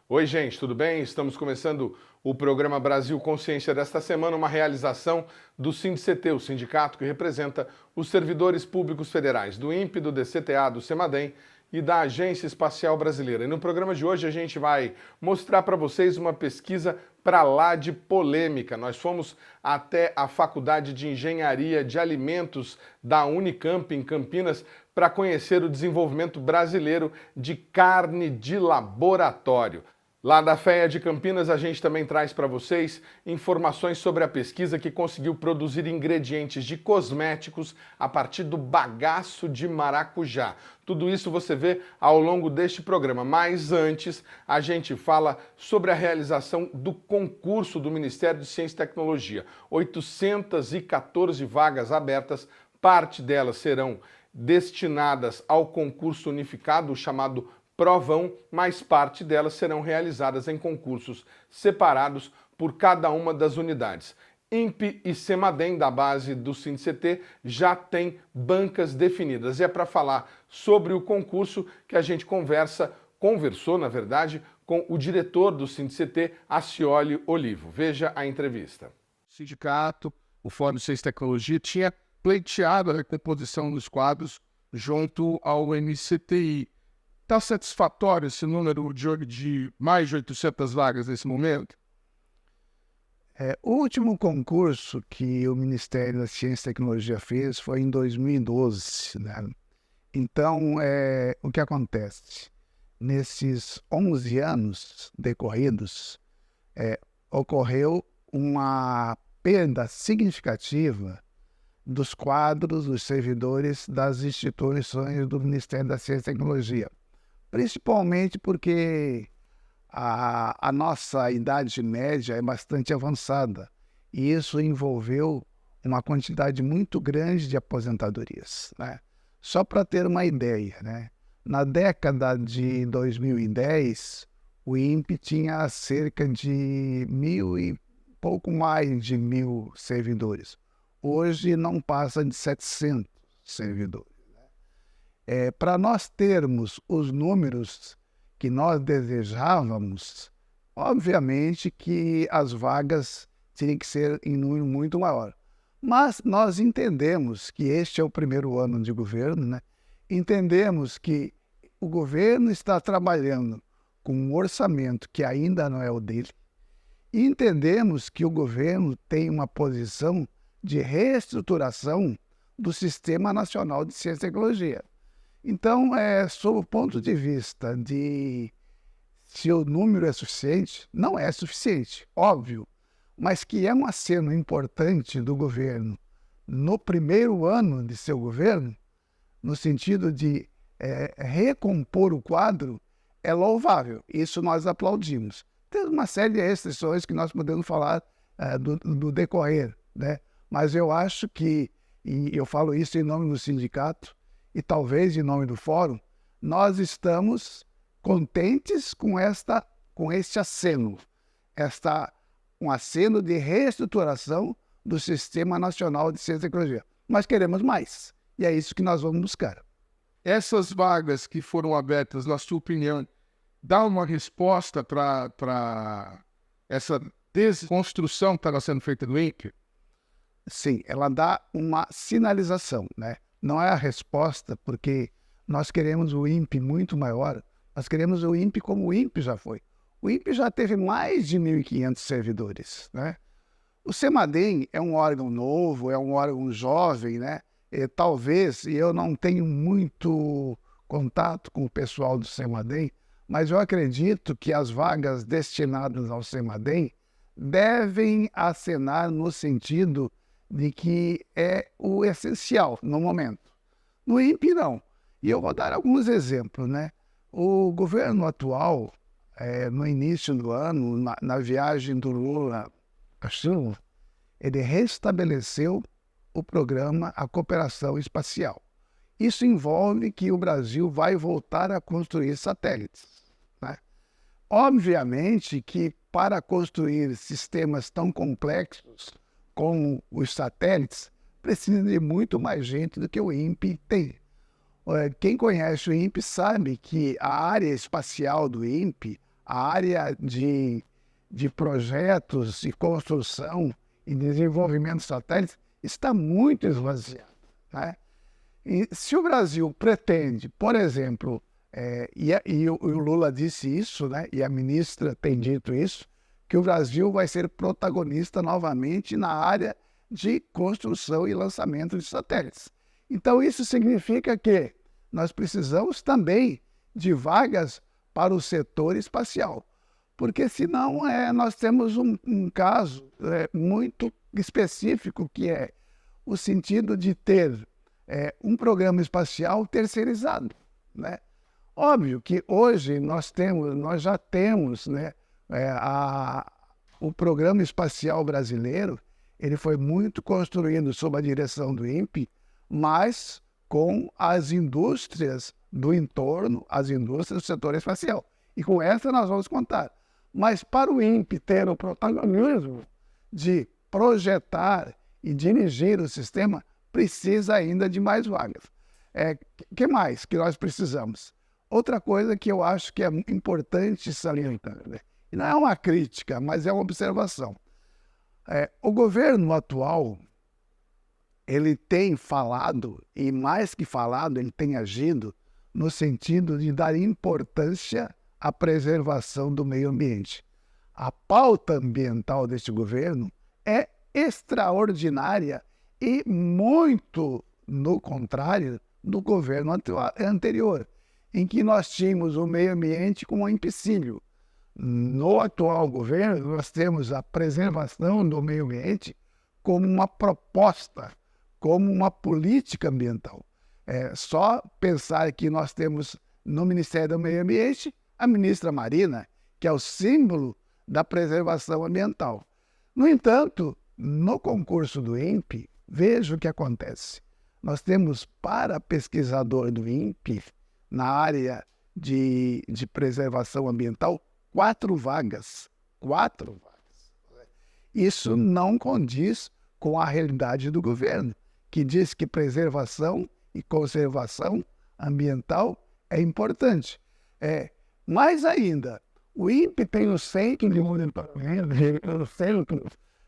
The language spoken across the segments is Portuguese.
Oi, gente, tudo bem? Estamos começando o programa Brasil Consciência desta semana, uma realização do SINDCT, o sindicato que representa os servidores públicos federais do INPE, do DCTA, do CEMADEM e da Agência Espacial Brasileira. E no programa de hoje a gente vai mostrar para vocês uma pesquisa para lá de polêmica. Nós fomos até a Faculdade de Engenharia de Alimentos da Unicamp, em Campinas, para conhecer o desenvolvimento brasileiro de carne de laboratório. Lá da FEA de Campinas, a gente também traz para vocês informações sobre a pesquisa que conseguiu produzir ingredientes de cosméticos a partir do bagaço de maracujá. Tudo isso você vê ao longo deste programa, mas antes a gente fala sobre a realização do concurso do Ministério de Ciência e Tecnologia. 814 vagas abertas, parte delas serão destinadas ao concurso unificado, chamado Provão, mas parte delas serão realizadas em concursos separados por cada uma das unidades. INPE e CEMADEM, da base do SINDCT, já têm bancas definidas. E é para falar sobre o concurso que a gente conversou, na verdade, com o diretor do SINDCT, Acioli Olivo. Veja a entrevista. O sindicato, o Fórum de Ciência e Tecnologia, tinha pleiteado a recomposição dos quadros junto ao MCTI. Está satisfatório esse número de mais de 800 vagas nesse momento? O último concurso que o Ministério da Ciência e Tecnologia fez foi em 2012, né? Então, o que acontece? Nesses 11 anos decorridos, ocorreu uma perda significativa dos quadros, dos servidores das instituições do Ministério da Ciência e Tecnologia. Principalmente porque a nossa idade média é bastante avançada e isso envolveu uma quantidade muito grande de aposentadorias, né? Só para ter uma ideia, né? Na década de 2010, o INPE tinha cerca de pouco mais de 1.000 servidores. Hoje não passa de 700 servidores. Para nós termos os números que nós desejávamos, obviamente que as vagas teriam que ser em número muito maior. Mas nós entendemos que este é o primeiro ano de governo, né? Entendemos que o governo está trabalhando com um orçamento que ainda não é o dele, e entendemos que o governo tem uma posição de reestruturação do Sistema Nacional de Ciência e Tecnologia. Então, sob o ponto de vista de se o número é suficiente, não é suficiente, óbvio, mas que é um aceno importante do governo no primeiro ano de seu governo, no sentido de recompor o quadro, é louvável. Isso nós aplaudimos. Tem uma série de restrições que nós podemos falar do decorrer, né? Mas eu acho que, e eu falo isso em nome do sindicato, e talvez em nome do fórum, nós estamos contentes com este aceno, um aceno de reestruturação do Sistema Nacional de Ciência e Tecnologia. Mas queremos mais, e é isso que nós vamos buscar. Essas vagas que foram abertas, na sua opinião, dá uma resposta para essa desconstrução que está sendo feita do INPE? Sim, ela dá uma sinalização, né? Não é a resposta, porque nós queremos o INPE muito maior, nós queremos o INPE como o INPE já foi. O INPE já teve mais de 1.500 servidores, né? O CEMADEM é um órgão novo, é um órgão jovem, né? Talvez, e eu não tenho muito contato com o pessoal do CEMADEM, mas eu acredito que as vagas destinadas ao CEMADEM devem acenar no sentido de que é o essencial no momento. No INPE, não. E eu vou dar alguns exemplos, né? O governo atual, no início do ano, na viagem do Lula a China, ele restabeleceu o programa, a cooperação espacial. Isso envolve que o Brasil vai voltar a construir satélites, né? Obviamente que para construir sistemas tão complexos como os satélites, precisa de muito mais gente do que o INPE tem. Quem conhece o INPE sabe que a área espacial do INPE, a área de projetos de construção e desenvolvimento de satélites, está muito esvaziada, né? E se o Brasil pretende, por exemplo, o Lula disse isso, né? E a ministra tem dito isso, que o Brasil vai ser protagonista novamente na área de construção e lançamento de satélites. Então, isso significa que nós precisamos também de vagas para o setor espacial, porque senão nós temos um caso muito específico, que é o sentido de ter um programa espacial terceirizado, né? Óbvio que hoje nós já temos, né, o programa espacial brasileiro. Ele foi muito construído sob a direção do INPE, mas com as indústrias do entorno, as indústrias do setor espacial. E com essa nós vamos contar. Mas para o INPE ter o protagonismo de projetar e dirigir o sistema, precisa ainda de mais vagas. Que mais que nós precisamos? Outra coisa que eu acho que é importante salientar, né? E não é uma crítica, mas é uma observação. O governo atual, ele tem falado, e mais que falado, ele tem agido no sentido de dar importância à preservação do meio ambiente. A pauta ambiental deste governo é extraordinária e muito no contrário do governo anterior, em que nós tínhamos o meio ambiente como um empecilho. No atual governo, nós temos a preservação do meio ambiente como uma proposta, como uma política ambiental. Só pensar que nós temos no Ministério do Meio Ambiente a ministra Marina, que é o símbolo da preservação ambiental. No entanto, no concurso do INPE, veja o que acontece. Nós temos para pesquisador do INPE, na área de preservação ambiental, 4 vagas. 4 vagas. Isso não condiz com a realidade do governo, que diz que preservação e conservação ambiental é importante. Mais ainda, o INPE tem o Centro de Monitoramento, o Centro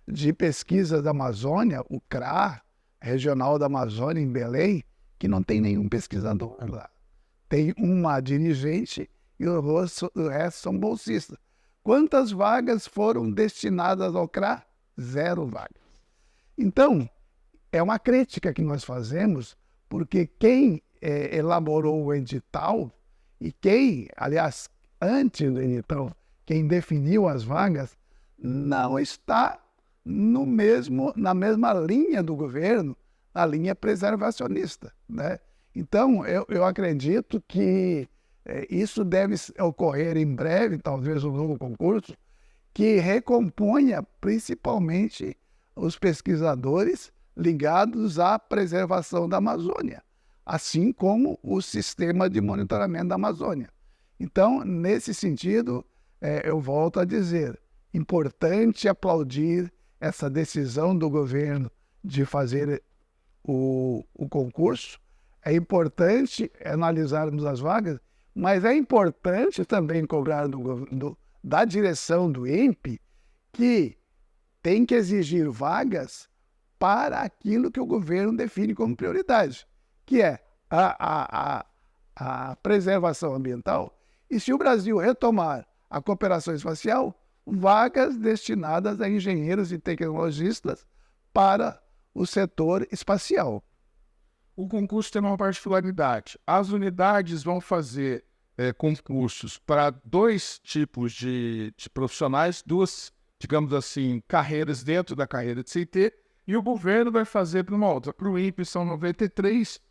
de Pesquisa da Amazônia, o CRA, Regional da Amazônia, em Belém, que não tem nenhum pesquisador lá. Tem uma dirigente e o resto são bolsistas. Quantas vagas foram destinadas ao CRA? 0 vagas. Então, é uma crítica que nós fazemos, porque quem elaborou o edital e quem, aliás, antes do edital, quem definiu as vagas, não está na mesma linha do governo, na linha preservacionista, né? Então, eu acredito que isso deve ocorrer em breve, talvez um novo concurso, que recomponha principalmente os pesquisadores ligados à preservação da Amazônia, assim como o sistema de monitoramento da Amazônia. Então, nesse sentido, eu volto a dizer, importante aplaudir essa decisão do governo de fazer o concurso. É importante analisarmos as vagas, mas é importante também cobrar da direção do INPE que tem que exigir vagas para aquilo que o governo define como prioridade, que é a preservação ambiental. E se o Brasil retomar a cooperação espacial, vagas destinadas a engenheiros e tecnologistas para o setor espacial. O concurso tem uma particularidade. As unidades vão fazer concursos para 2 tipos de profissionais, 2, digamos assim, carreiras dentro da carreira de CT, e o governo vai fazer para uma outra. Para o INPE são 93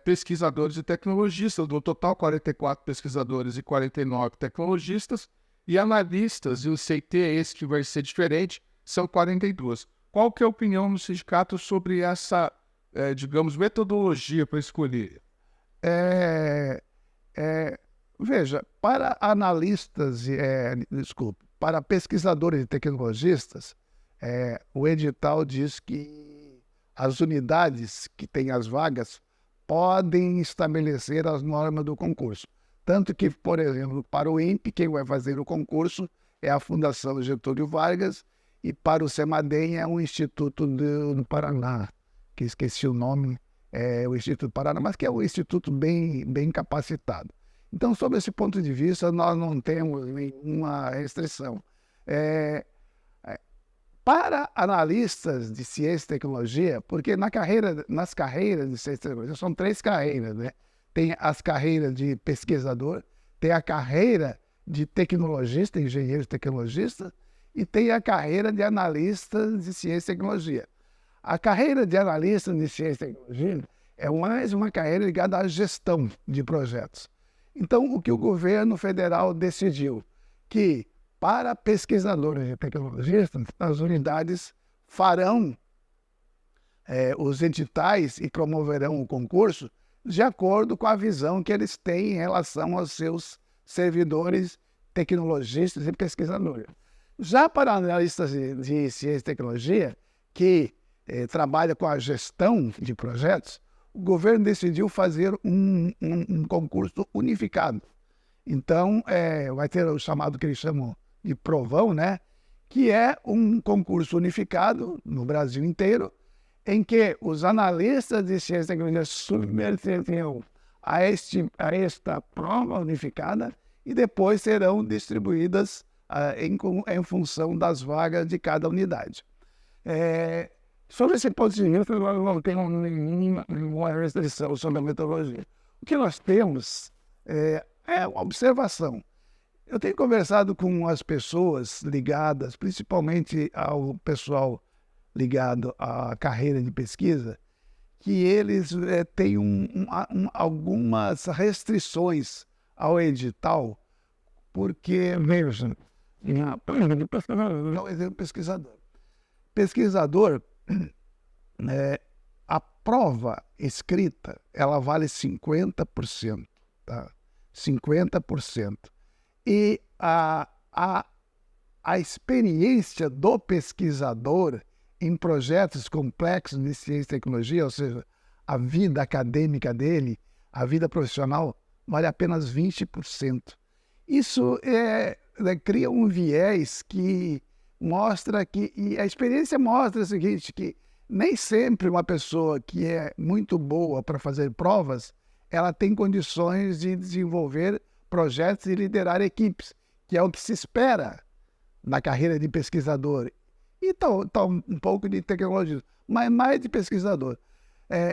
pesquisadores e tecnologistas, do total 44 pesquisadores e 49 tecnologistas, e analistas, e o CT, esse que vai ser diferente, são 42. Qual que é a opinião do sindicato sobre essa, digamos, metodologia para escolher? Veja, para analistas, para pesquisadores e tecnologistas, o edital diz que as unidades que têm as vagas podem estabelecer as normas do concurso. Tanto que, por exemplo, para o INPE, quem vai fazer o concurso é a Fundação Getúlio Vargas, e para o CEMADEM é um instituto do Paraná, que esqueci o nome, é o Instituto Paraná, mas que é um instituto bem capacitado. Então, sob esse ponto de vista, nós não temos nenhuma restrição. Para analistas de ciência e tecnologia, porque nas carreiras de ciência e tecnologia, são 3 carreiras, né? Tem as carreiras de pesquisador, tem a carreira de tecnologista, engenheiro tecnologista, e tem a carreira de analista de ciência e tecnologia. A carreira de analista de ciência e tecnologia é mais uma carreira ligada à gestão de projetos. Então, o que o governo federal decidiu? Que para pesquisadores e tecnologistas, as unidades farão os editais e promoverão o concurso de acordo com a visão que eles têm em relação aos seus servidores, tecnologistas e pesquisadores. Já para analistas de ciência e tecnologia, que trabalha com a gestão de projetos, o governo decidiu fazer um concurso unificado. Então, vai ter o chamado que eles chamam de provão, né? Que é um concurso unificado no Brasil inteiro, em que os analistas de ciência e tecnologia submeterão a esta prova unificada e depois serão distribuídas em função das vagas de cada unidade. Sobre esse ponto de vista, nós não temos nenhuma restrição sobre a metodologia. O que nós temos é uma observação. Eu tenho conversado com as pessoas ligadas, principalmente ao pessoal ligado à carreira de pesquisa, que eles têm algumas restrições ao edital, porque, veja, não é pesquisador. Pesquisador, a prova escrita, ela vale 50%, tá? 50%. E a experiência do pesquisador em projetos complexos de ciência e tecnologia, ou seja, a vida acadêmica dele, a vida profissional, vale apenas 20%. Isso cria um viés que mostra e a experiência mostra o seguinte, que nem sempre uma pessoa que é muito boa para fazer provas, ela tem condições de desenvolver projetos e liderar equipes, que é o que se espera na carreira de pesquisador. E um pouco de tecnologia, mas mais de pesquisador.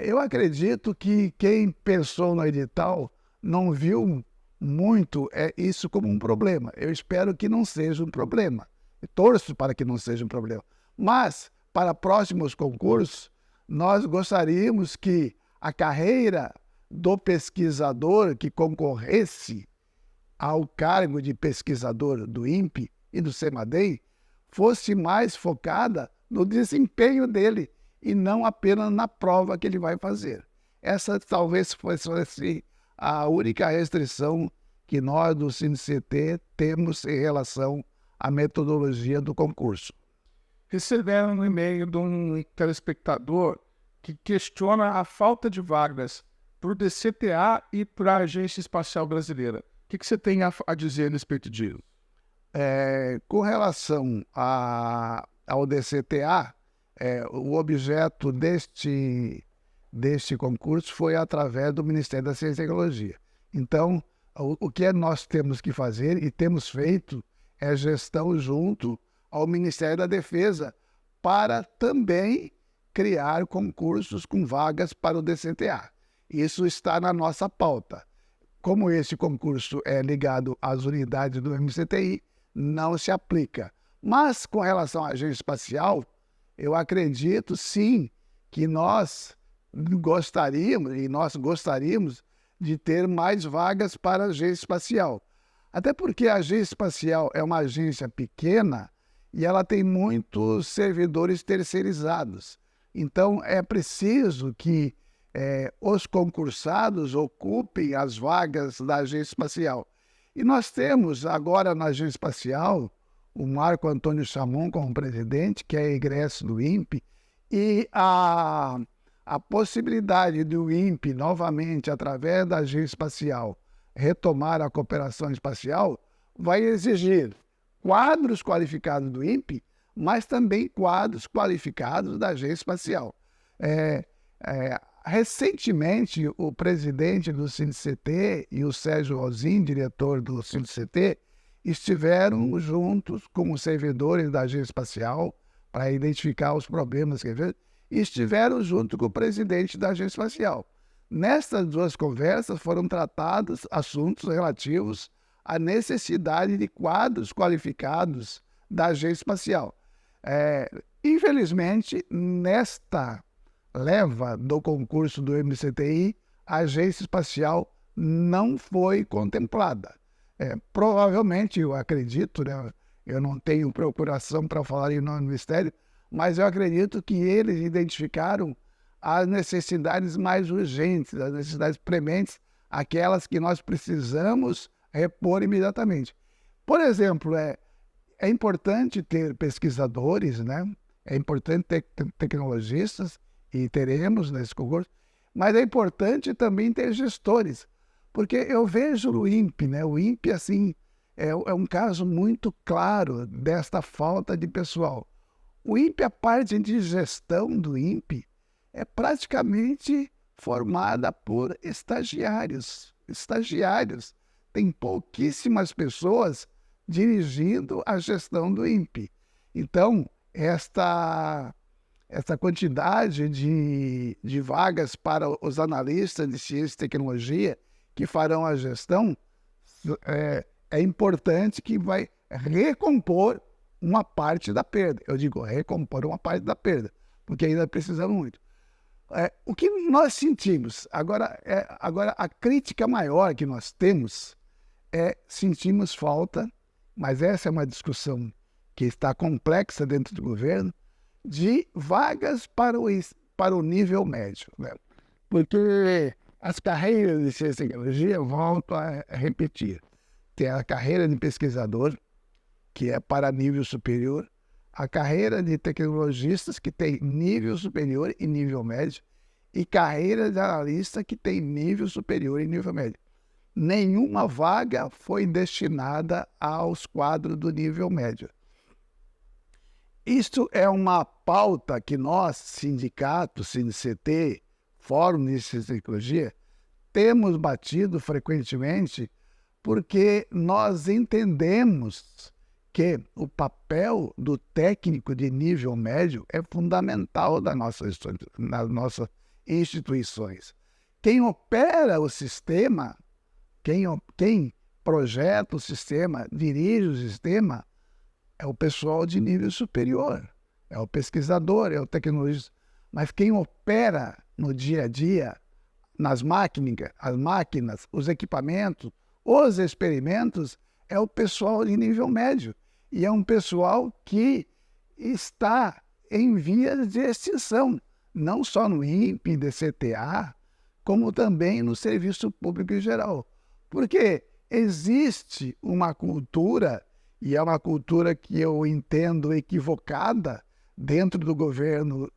Eu acredito que quem pensou no edital não viu muito isso como um problema. Eu espero que não seja um problema. Eu torço para que não seja um problema. Mas, para próximos concursos, nós gostaríamos que a carreira do pesquisador que concorresse ao cargo de pesquisador do INPE e do CEMADEM fosse mais focada no desempenho dele e não apenas na prova que ele vai fazer. Essa talvez fosse a única restrição que nós do CineCT temos em relação à metodologia do concurso. Receberam um e-mail de um telespectador que questiona a falta de vagas para o DCTA e para a Agência Espacial Brasileira. O que você tem a dizer a respeito disso? Com relação ao DCTA, o objeto deste concurso foi através do Ministério da Ciência e Tecnologia. Então, o que nós temos que fazer e temos feito é gestão junto ao Ministério da Defesa para também criar concursos com vagas para o DCTA. Isso está na nossa pauta. Como esse concurso é ligado às unidades do MCTI, não se aplica. Mas, com relação à agência espacial, eu acredito, sim, que nós gostaríamos de ter mais vagas para a agência espacial. Até porque a agência espacial é uma agência pequena e ela tem muitos servidores terceirizados. Então, é preciso que os concursados ocupem as vagas da Agência Espacial. E nós temos agora na Agência Espacial o Marco Antônio Chamon como presidente, que é egresso do INPE, e a possibilidade do INPE, novamente, através da Agência Espacial, retomar a cooperação espacial, vai exigir quadros qualificados do INPE, mas também quadros qualificados da Agência Espacial. Recentemente, o presidente do CINDCT e o Sérgio Rosin, diretor do CINDCT, estiveram juntos com os servidores da Agência Espacial para identificar os problemas e estiveram junto com o presidente da Agência Espacial. Nessas duas conversas foram tratados assuntos relativos à necessidade de quadros qualificados da Agência Espacial. Infelizmente, nesta leva do concurso do MCTI, a Agência Espacial não foi contemplada. Provavelmente, eu acredito, né, eu não tenho procuração para falar em nome do Ministério, mas eu acredito que eles identificaram as necessidades mais urgentes, as necessidades prementes, aquelas que nós precisamos repor imediatamente. Por exemplo, é importante ter pesquisadores, né? É importante ter tecnologistas, e teremos nesse concurso, mas é importante também ter gestores, porque eu vejo o INPE, né? O INPE, assim, é um caso muito claro desta falta de pessoal. O INPE, a parte de gestão do INPE, é praticamente formada por estagiários. Tem pouquíssimas pessoas dirigindo a gestão do INPE. Então, essa quantidade de vagas para os analistas de ciência e tecnologia que farão a gestão é importante, que vai recompor uma parte da perda. Eu digo recompor uma parte da perda, porque ainda precisamos muito. O que nós sentimos, agora a crítica maior que nós temos sentimos falta, mas essa é uma discussão que está complexa dentro do governo, de vagas para o nível médio, né? Porque as carreiras de ciência e tecnologia, volto a repetir, tem a carreira de pesquisador, que é para nível superior, a carreira de tecnologistas, que tem nível superior e nível médio, e carreira de analista, que tem nível superior e nível médio. Nenhuma vaga foi destinada aos quadros do nível médio. Isto é uma pauta que nós, sindicato, CINDCT, Fórum de Ciência e Tecnologia, temos batido frequentemente, porque nós entendemos que o papel do técnico de nível médio é fundamental nas nossas instituições. Quem opera o sistema, quem projeta o sistema, dirige o sistema, é o pessoal de nível superior, é o pesquisador, é o tecnologista. Mas quem opera no dia a dia, as máquinas, os equipamentos, os experimentos, é o pessoal de nível médio. E é um pessoal que está em vias de extinção, não só no INPE, DCTA, como também no serviço público em geral. Porque existe uma cultura, e é uma cultura que eu entendo equivocada dentro do governo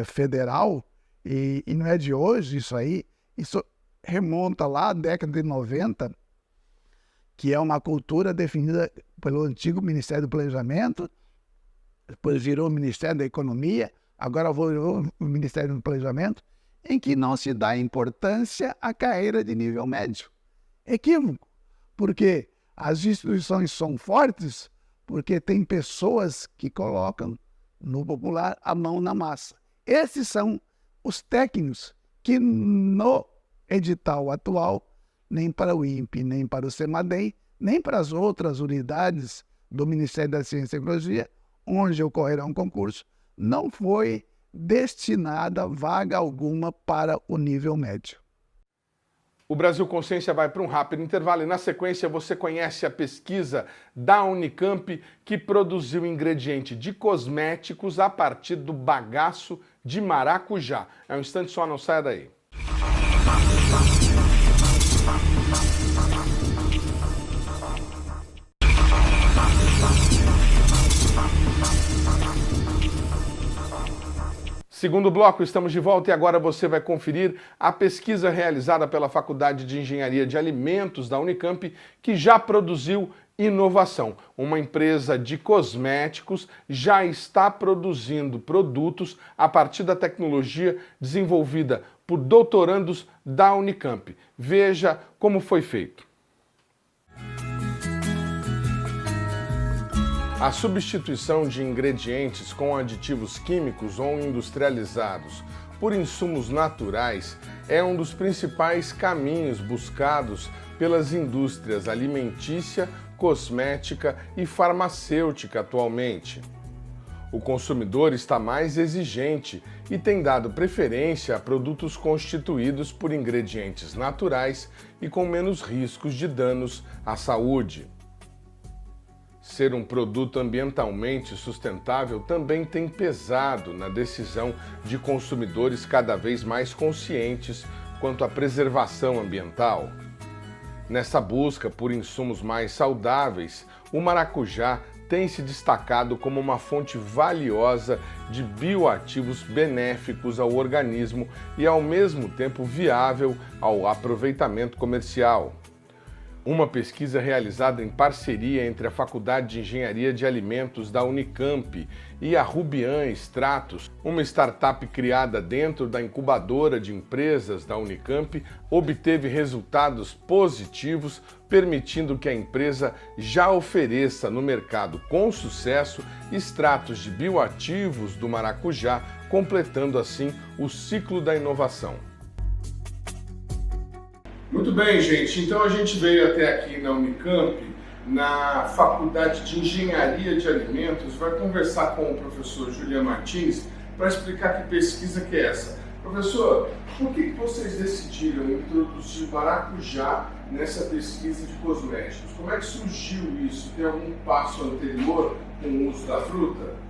federal, e não é de hoje isso aí, isso remonta lá à década de 90, que é uma cultura definida pelo antigo Ministério do Planejamento, depois virou o Ministério da Economia, agora virou o Ministério do Planejamento, em que não se dá importância à carreira de nível médio. Equívoco, porque as instituições são fortes porque tem pessoas que colocam, no popular, a mão na massa. Esses são os técnicos que no edital atual, nem para o INPE, nem para o CEMADEM, nem para as outras unidades do Ministério da Ciência e Tecnologia, onde ocorrerá um concurso, não foi destinada vaga alguma para o nível médio. O Brasil Consciência vai para um rápido intervalo e na sequência você conhece a pesquisa da Unicamp que produziu ingrediente de cosméticos a partir do bagaço de maracujá. É um instante só, não saia daí. Segundo bloco, estamos de volta e agora você vai conferir a pesquisa realizada pela Faculdade de Engenharia de Alimentos da Unicamp, que já produziu inovação. Uma empresa de cosméticos já está produzindo produtos a partir da tecnologia desenvolvida por doutorandos da Unicamp. Veja como foi feito. A substituição de ingredientes com aditivos químicos ou industrializados por insumos naturais é um dos principais caminhos buscados pelas indústrias alimentícia, cosmética e farmacêutica atualmente. O consumidor está mais exigente e tem dado preferência a produtos constituídos por ingredientes naturais e com menos riscos de danos à saúde. Ser um produto ambientalmente sustentável também tem pesado na decisão de consumidores cada vez mais conscientes quanto à preservação ambiental. Nessa busca por insumos mais saudáveis, o maracujá tem se destacado como uma fonte valiosa de bioativos benéficos ao organismo e ao mesmo tempo viável ao aproveitamento comercial. Uma pesquisa realizada em parceria entre a Faculdade de Engenharia de Alimentos da Unicamp e a Rubian Extratos, uma startup criada dentro da incubadora de empresas da Unicamp, obteve resultados positivos, permitindo que a empresa já ofereça no mercado com sucesso extratos de bioativos do maracujá, completando assim o ciclo da inovação. Muito bem, gente. Então a gente veio até aqui na Unicamp, na Faculdade de Engenharia de Alimentos, vai conversar com o professor Juliano Martins para explicar que pesquisa que é essa. Professor, por que vocês decidiram introduzir maracujá nessa pesquisa de cosméticos? Como é que surgiu isso? Tem algum passo anterior com o uso da fruta?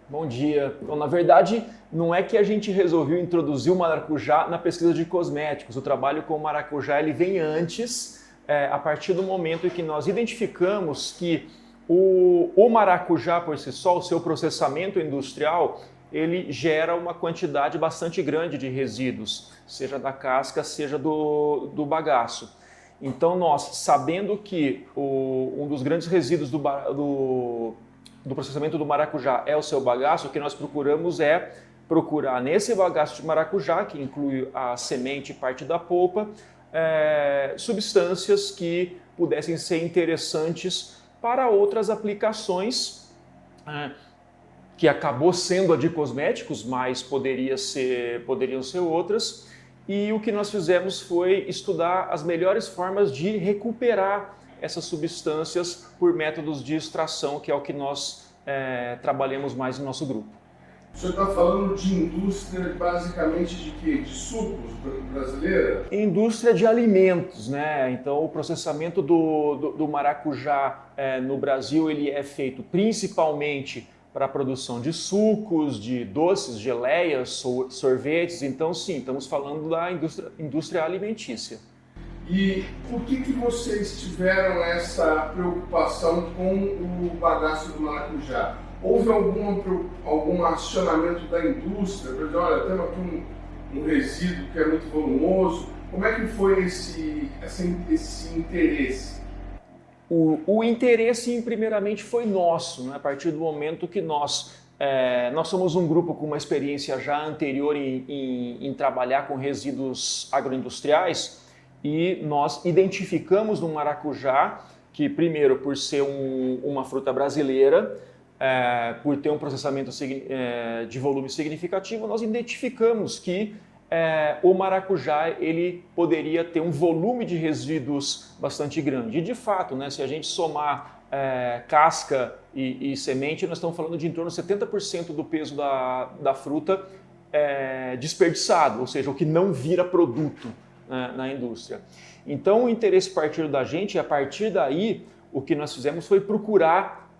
Bom dia. Então, na verdade, não é que a gente resolveu introduzir o maracujá na pesquisa de cosméticos. O trabalho com o maracujá ele vem antes, a partir do momento em que nós identificamos que o maracujá por si só, o seu processamento industrial, ele gera uma quantidade bastante grande de resíduos, seja da casca, seja do bagaço. Então, nós, sabendo que um dos grandes resíduos do processamento do maracujá é o seu bagaço, o que nós procuramos é procurar nesse bagaço de maracujá, que inclui a semente e parte da polpa, substâncias que pudessem ser interessantes para outras aplicações, que acabou sendo a de cosméticos, mas poderiam ser outras. E o que nós fizemos foi estudar as melhores formas de recuperar essas substâncias por métodos de extração, que é o que nós trabalhamos mais no nosso grupo. O senhor está falando de indústria basicamente de quê? De sucos brasileira? Indústria de alimentos, né? Então o processamento do maracujá no Brasil ele é feito principalmente para a produção de sucos, de doces, geleias, sorvetes. Então sim, estamos falando da indústria alimentícia. E por que vocês tiveram essa preocupação com o bagaço do maracujá? Houve algum acionamento da indústria para dizer, olha, temos aqui um resíduo que é muito volumoso? Como é que foi esse interesse? O interesse, primeiramente, foi nosso, né? A partir do momento que nós somos um grupo com uma experiência já anterior em trabalhar com resíduos agroindustriais, e nós identificamos no maracujá que, primeiro, por ser uma fruta brasileira, por ter um processamento de volume significativo, nós identificamos que o maracujá ele poderia ter um volume de resíduos bastante grande. E, de fato, né, se a gente somar casca e semente, nós estamos falando de em torno de 70% do peso da fruta desperdiçado, ou seja, o que não vira produto. na indústria. Então, o interesse partiu da gente, e a partir daí, o que nós fizemos foi procurar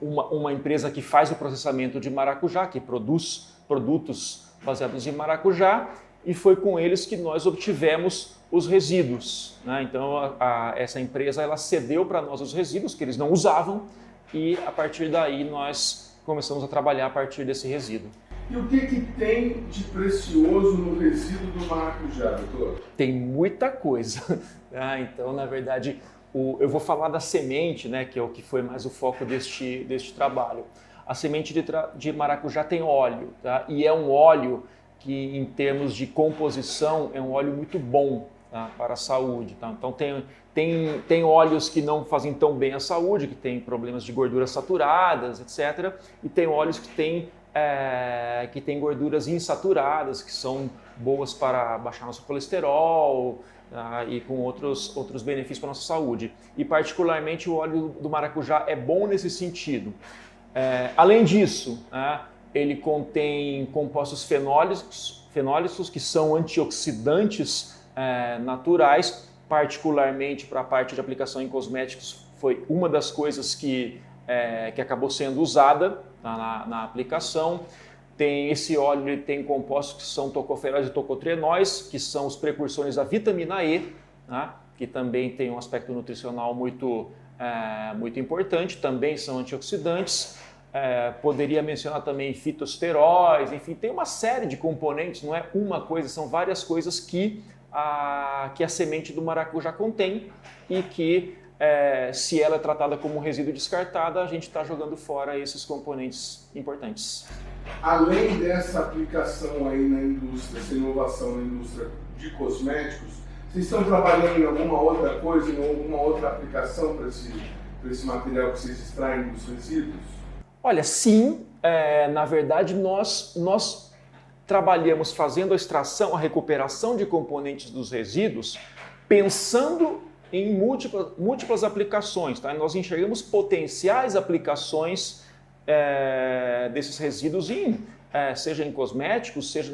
uma empresa que faz o processamento de maracujá, que produz produtos baseados em maracujá, e foi com eles que nós obtivemos os resíduos, né? Então, essa empresa ela cedeu para nós os resíduos que eles não usavam, e a partir daí nós começamos a trabalhar a partir desse resíduo. E o que tem de precioso no resíduo do maracujá, doutor? Tem muita coisa. Então, na verdade, eu vou falar da semente, né, que é o que foi mais o foco deste trabalho. A semente de maracujá tem óleo, tá? E é um óleo que, em termos de composição, é um óleo muito bom, tá, para a saúde. Tá? Então, tem óleos que não fazem tão bem à saúde, que tem problemas de gorduras saturadas, etc. E tem óleos que tem gorduras insaturadas, que são boas para baixar nosso colesterol, e com outros benefícios para a nossa saúde. E particularmente o óleo do maracujá é bom nesse sentido. Além disso, ele contém compostos fenólicos que são antioxidantes naturais, particularmente para a parte de aplicação em cosméticos, foi uma das coisas que acabou sendo usada na aplicação. Esse óleo tem compostos que são tocoferóis e tocotrienóis, que são os precursores da vitamina E, né, que também tem um aspecto nutricional muito importante, também são antioxidantes. Poderia mencionar também fitosteróis, enfim, tem uma série de componentes, não é uma coisa, são várias coisas que a semente do maracujá contém e que, se ela é tratada como um resíduo descartado, a gente está jogando fora esses componentes importantes. Além dessa aplicação aí na indústria, essa inovação na indústria de cosméticos, vocês estão trabalhando em alguma outra coisa, em alguma outra aplicação para esse material que vocês extraem dos resíduos? Olha, sim, na verdade nós trabalhamos fazendo a extração, a recuperação de componentes dos resíduos, pensando em múltiplas aplicações. Tá? Nós enxergamos potenciais aplicações desses resíduos, seja em cosméticos, seja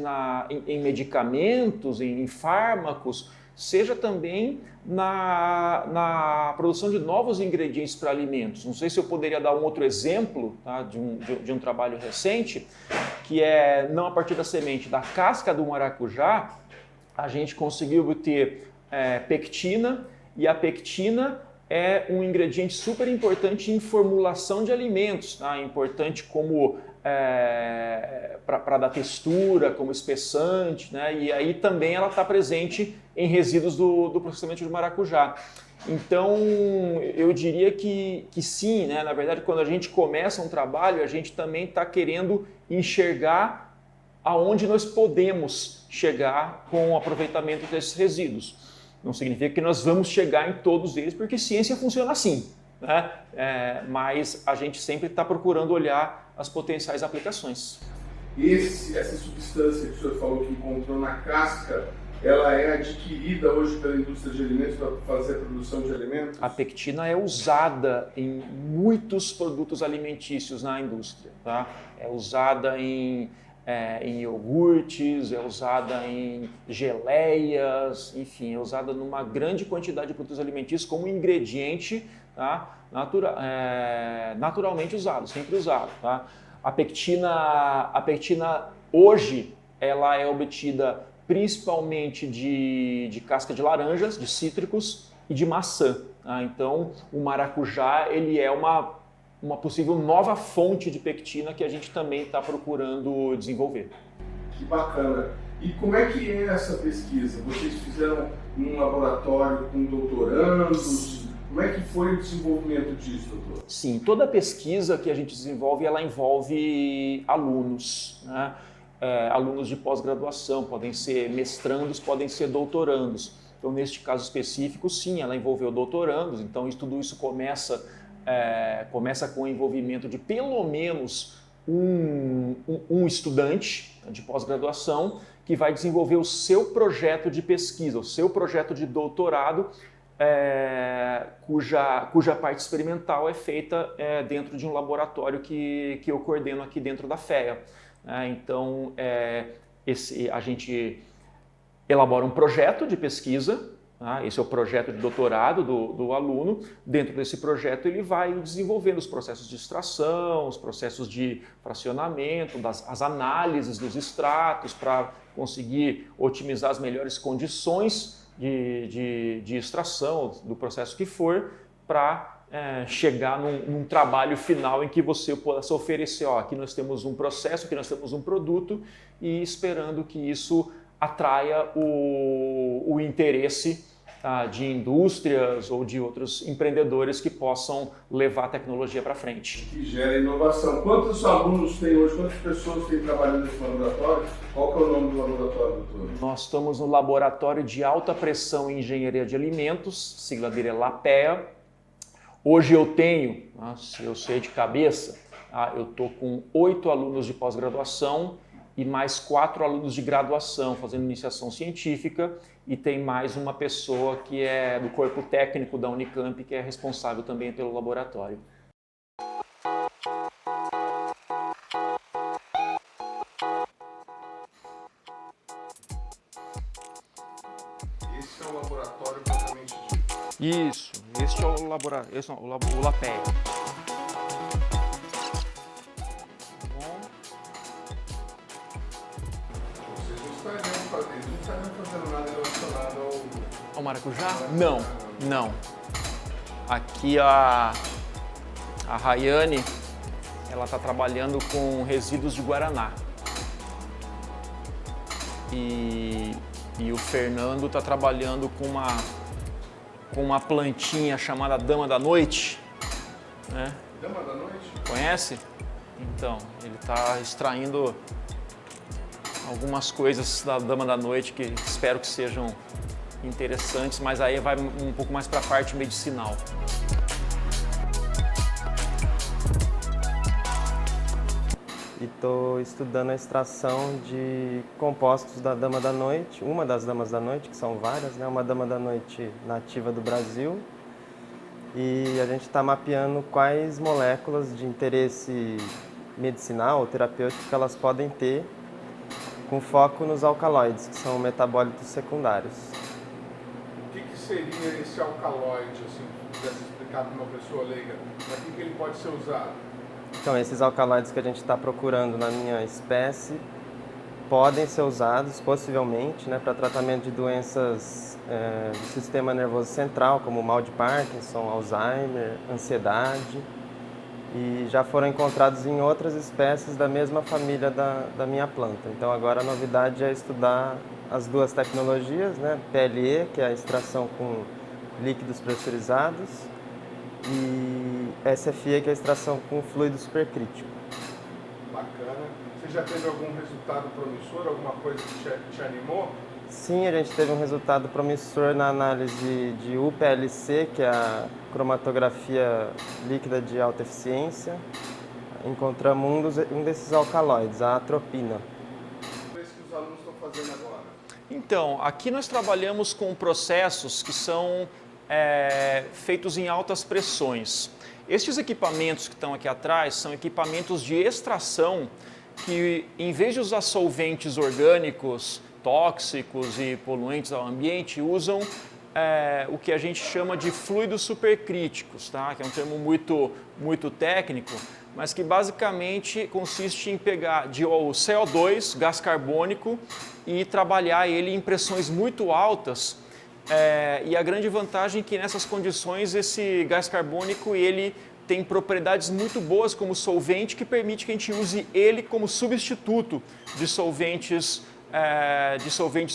em medicamentos, em fármacos, seja também na produção de novos ingredientes para alimentos. Não sei se eu poderia dar um outro exemplo, tá, de um trabalho recente, que é, não a partir da semente, da casca do maracujá, a gente conseguiu obter pectina, e a pectina é um ingrediente super importante em formulação de alimentos, tá? Importante como para dar textura, como espessante, né? E aí também ela está presente em resíduos do processamento de maracujá. Então, eu diria que sim, né? Na verdade, quando a gente começa um trabalho, a gente também está querendo enxergar aonde nós podemos chegar com o aproveitamento desses resíduos. Não significa que nós vamos chegar em todos eles, porque ciência funciona assim, né? Mas a gente sempre está procurando olhar as potenciais aplicações. Essa substância que o senhor falou que encontrou na casca, ela é adquirida hoje pela indústria de alimentos para fazer a produção de alimentos? A pectina é usada em muitos produtos alimentícios na indústria, tá? É usada em iogurtes, é usada em geleias, enfim, é usada numa grande quantidade de produtos alimentícios como ingrediente, tá? Naturalmente usado, sempre usado. Tá? A pectina hoje ela é obtida principalmente de casca de laranjas, de cítricos e de maçã. Tá? Então, o maracujá ele é uma possível nova fonte de pectina que a gente também está procurando desenvolver. Que bacana! E como é que é essa pesquisa? Vocês fizeram num laboratório com doutorandos? Como é que foi o desenvolvimento disso, doutor? Sim, toda pesquisa que a gente desenvolve, ela envolve alunos, né? Alunos de pós-graduação, podem ser mestrandos, podem ser doutorandos. Então, neste caso específico, sim, ela envolveu doutorandos, então tudo isso começa com o envolvimento de pelo menos um estudante de pós-graduação que vai desenvolver o seu projeto de pesquisa, o seu projeto de doutorado, cuja parte experimental é feita dentro de um laboratório que eu coordeno aqui dentro da FEA. Então, a gente elabora um projeto de pesquisa. Esse é o projeto de doutorado do aluno. Dentro desse projeto ele vai desenvolvendo os processos de extração, os processos de fracionamento, as análises dos extratos para conseguir otimizar as melhores condições de extração do processo que for, para chegar num trabalho final em que você possa oferecer, aqui nós temos um processo, aqui nós temos um produto, e esperando que isso atraia o interesse de indústrias ou de outros empreendedores que possam levar a tecnologia para frente. Que gera inovação. Quantos alunos tem hoje? Quantas pessoas têm trabalhando nesse laboratório? Qual que é o nome do laboratório, doutor? Nós estamos no Laboratório de Alta Pressão e Engenharia de Alimentos, sigla dele é LAPEA. Hoje eu tenho, se eu sei de cabeça, eu estou com 8 alunos de pós-graduação e mais 4 alunos de graduação fazendo iniciação científica, e tem mais uma pessoa que é do corpo técnico da Unicamp, que é responsável também pelo laboratório. Esse é o laboratório propriamente dito. Isso, este é o laboratório, o LAPEA. Eles não estariam fazendo nada relacionado ao maracujá? Não. Aqui a Rayane, ela está trabalhando com resíduos de guaraná. E o Fernando está trabalhando com uma plantinha chamada Dama da Noite. Né? Dama da Noite? Conhece? Então, ele está extraindo algumas coisas da Dama da Noite que espero que sejam interessantes, mas aí vai um pouco mais para a parte medicinal. E estou estudando a extração de compostos da Dama da Noite, uma das Damas da Noite, que são várias, né? Uma Dama da Noite nativa do Brasil. E a gente está mapeando quais moléculas de interesse medicinal ou terapêutico que elas podem ter, com foco nos alcaloides, que são metabólitos secundários. O que seria esse alcaloide, assim, se pudesse explicar para uma pessoa leiga? Para que ele pode ser usado? Então, esses alcaloides que a gente está procurando na minha espécie podem ser usados, possivelmente, né, para tratamento de doenças do sistema nervoso central, como mal de Parkinson, Alzheimer, ansiedade. E já foram encontrados em outras espécies da mesma família da minha planta. Então agora a novidade é estudar as duas tecnologias, né? PLE, que é a extração com líquidos pressurizados, e SFE, que é a extração com fluido supercrítico. Bacana. Você já teve algum resultado promissor, alguma coisa que te animou? Sim, a gente teve um resultado promissor na análise de UPLC, que é a cromatografia líquida de alta eficiência. Encontramos um desses alcaloides, a atropina. O que os alunos estão fazendo agora? Então, aqui nós trabalhamos com processos que são feitos em altas pressões. Estes equipamentos que estão aqui atrás são equipamentos de extração que, em vez de usar solventes orgânicos tóxicos e poluentes ao ambiente, usam o que a gente chama de fluidos supercríticos, tá? Que é um termo muito técnico, mas que basicamente consiste em pegar o CO2, gás carbônico, e trabalhar ele em pressões muito altas. E a grande vantagem é que nessas condições esse gás carbônico ele tem propriedades muito boas como solvente, que permite que a gente use ele como substituto de solventes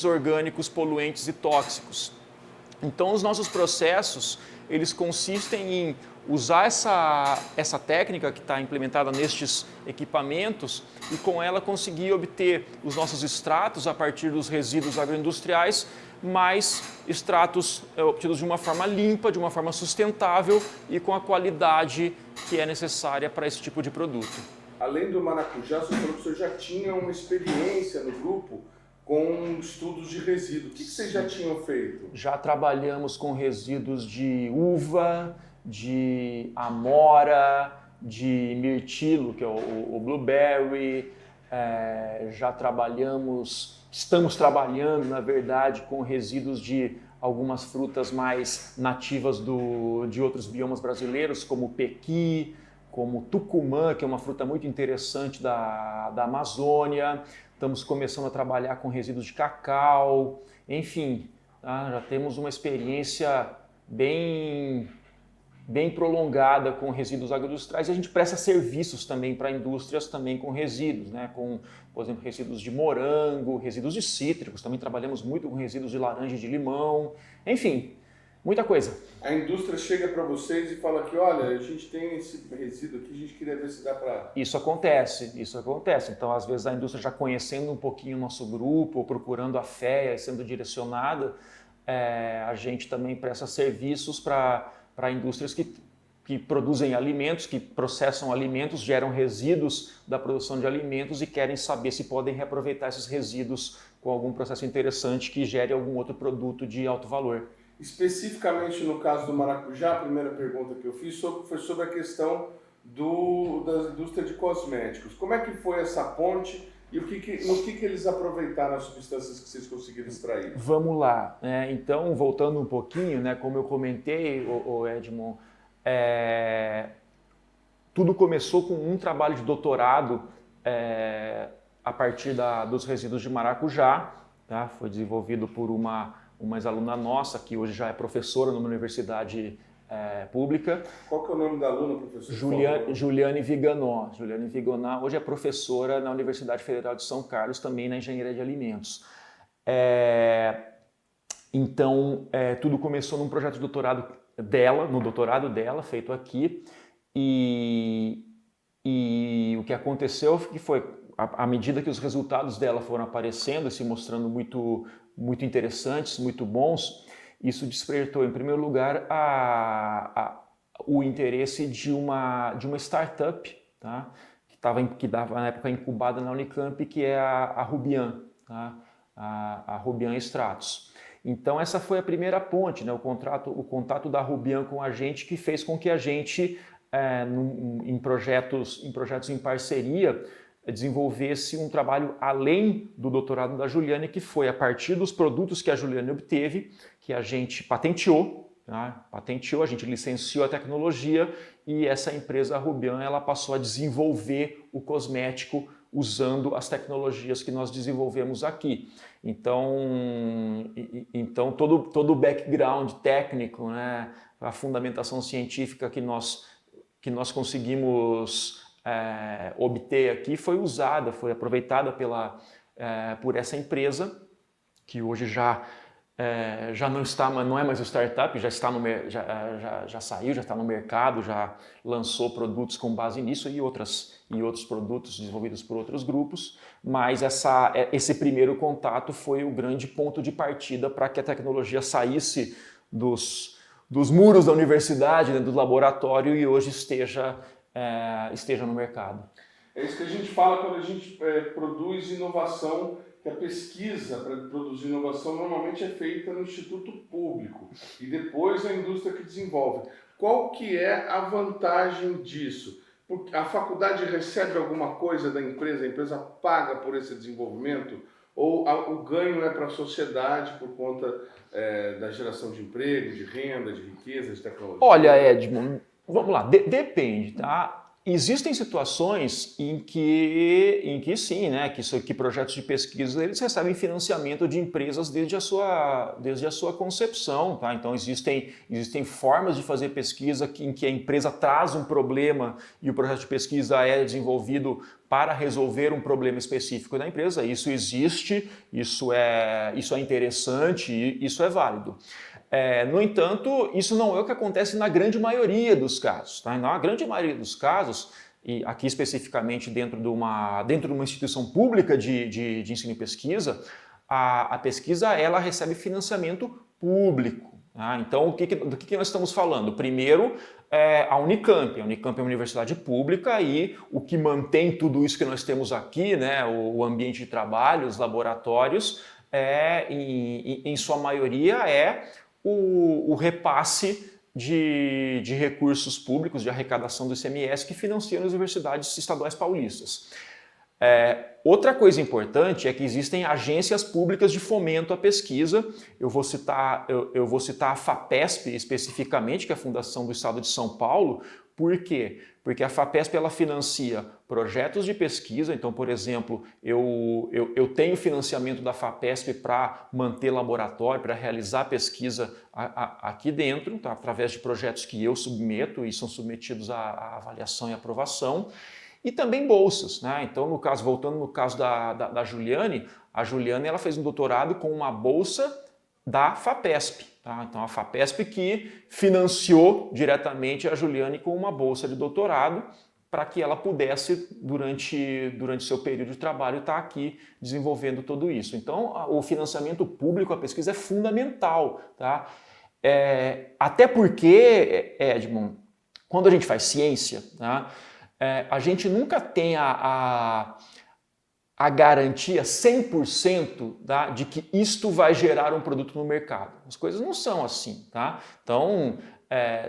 orgânicos, poluentes e tóxicos. Então, os nossos processos, eles consistem em usar essa técnica que está implementada nestes equipamentos e com ela conseguir obter os nossos extratos a partir dos resíduos agroindustriais, mas extratos obtidos de uma forma limpa, de uma forma sustentável e com a qualidade que é necessária para esse tipo de produto. Além do maracujá, você falou que você já tinha uma experiência no grupo com estudos de resíduo. O que vocês já tinham feito? Já trabalhamos com resíduos de uva, de amora, de mirtilo, que é o blueberry. Já trabalhamos estamos trabalhando, na verdade, com resíduos de algumas frutas mais nativas de outros biomas brasileiros, como o pequi, como tucumã, que é uma fruta muito interessante da Amazônia. Estamos começando a trabalhar com resíduos de cacau, enfim, tá? Já temos uma experiência bem prolongada com resíduos agroindustriais e a gente presta serviços também para indústrias também com resíduos, né? Com, por exemplo, resíduos de morango, resíduos de cítricos, também trabalhamos muito com resíduos de laranja e de limão, enfim, muita coisa. A indústria chega para vocês e fala que, olha, a gente tem esse resíduo aqui, a gente queria ver se dá para... Isso acontece. Então, às vezes, a indústria já conhecendo um pouquinho o nosso grupo, ou procurando a FEA, sendo direcionada, a gente também presta serviços para indústrias que produzem alimentos, que processam alimentos, geram resíduos da produção de alimentos e querem saber se podem reaproveitar esses resíduos com algum processo interessante que gere algum outro produto de alto valor. Especificamente no caso do maracujá, a primeira pergunta que eu fiz foi sobre a questão da indústria de cosméticos. Como é que foi essa ponte e no que eles aproveitaram as substâncias que vocês conseguiram extrair? Vamos lá. Então, voltando um pouquinho, né, como eu comentei, o Edmond, tudo começou com um trabalho de doutorado a partir dos resíduos de maracujá. Tá? Foi desenvolvido por uma ex-aluna nossa, que hoje já é professora numa universidade pública. Qual que é o nome da aluna, professor? Juliane Viganò. Juliane Viganò hoje é professora na Universidade Federal de São Carlos, também na Engenharia de Alimentos. Então, tudo começou num projeto de doutorado dela, no doutorado dela, feito aqui, e o que aconteceu foi, à medida que os resultados dela foram aparecendo e se mostrando muito, muito interessantes, muito bons, isso despertou, em primeiro lugar, o interesse de uma startup, tá? que dava na época incubada na Unicamp, que é a Rubian, tá? a Rubian Extratos. Então essa foi a primeira ponte, né? O contato da Rubian com a gente, que fez com que a gente, em projetos em parceria, desenvolvesse um trabalho além do doutorado da Juliane, que foi a partir dos produtos que a Juliane obteve, que a gente patenteou, tá? A gente licenciou a tecnologia e essa empresa, a Rubian, ela passou a desenvolver o cosmético usando as tecnologias que nós desenvolvemos aqui. Então todo o background técnico, né, a fundamentação científica que nós conseguimos obter aqui foi aproveitada por essa empresa, que hoje já não está, não é mais um startup, já saiu, já está no mercado, já lançou produtos com base nisso e outros produtos desenvolvidos por outros grupos, mas esse primeiro contato foi o grande ponto de partida para que a tecnologia saísse dos muros da universidade, do laboratório, e hoje esteja no mercado. É isso que a gente fala quando a gente produz inovação, que a pesquisa para produzir inovação normalmente é feita no instituto público e depois a indústria que desenvolve. Qual que é a vantagem disso? Porque a faculdade recebe alguma coisa da empresa, a empresa paga por esse desenvolvimento, ou o ganho é para a sociedade por conta da geração de emprego, de renda, de riqueza, de tecnologia? Olha, Edmond, vamos lá, depende, tá? Existem situações em que sim, né, que projetos de pesquisa eles recebem financiamento de empresas desde a sua concepção, tá? Então existem formas de fazer pesquisa em que a empresa traz um problema e o projeto de pesquisa é desenvolvido para resolver um problema específico da empresa. Isso existe, isso é interessante e isso é válido. No entanto, isso não é o que acontece na grande maioria dos casos. Tá? Na grande maioria dos casos, e aqui especificamente dentro de uma instituição pública de ensino e pesquisa, a pesquisa ela recebe financiamento público. Tá? Então, do que nós estamos falando? Primeiro, a Unicamp. A Unicamp é uma universidade pública e o que mantém tudo isso que nós temos aqui, né, o ambiente de trabalho, os laboratórios, em sua maioria o repasse de recursos públicos, de arrecadação do ICMS, que financiam as universidades estaduais paulistas. Outra coisa importante é que existem agências públicas de fomento à pesquisa. Eu vou citar a FAPESP especificamente, que é a Fundação do Estado de São Paulo. Por quê? Porque a FAPESP ela financia projetos de pesquisa. Então, por exemplo, eu tenho financiamento da FAPESP para manter laboratório, para realizar pesquisa aqui dentro, tá? Através de projetos que eu submeto e são submetidos à avaliação e aprovação. E também bolsas, né? Então, voltando no caso da Juliane, a Juliane ela fez um doutorado com uma bolsa da FAPESP. Tá? Então, a FAPESP que financiou diretamente a Juliane com uma bolsa de doutorado para que ela pudesse, durante seu período de trabalho, estar aqui desenvolvendo tudo isso. Então, o financiamento público à pesquisa é fundamental. Tá? Até porque, Edmond, quando a gente faz ciência, tá? A gente nunca tem a garantia 100% tá, de que isto vai gerar um produto no mercado. As coisas não são assim. Tá? Então,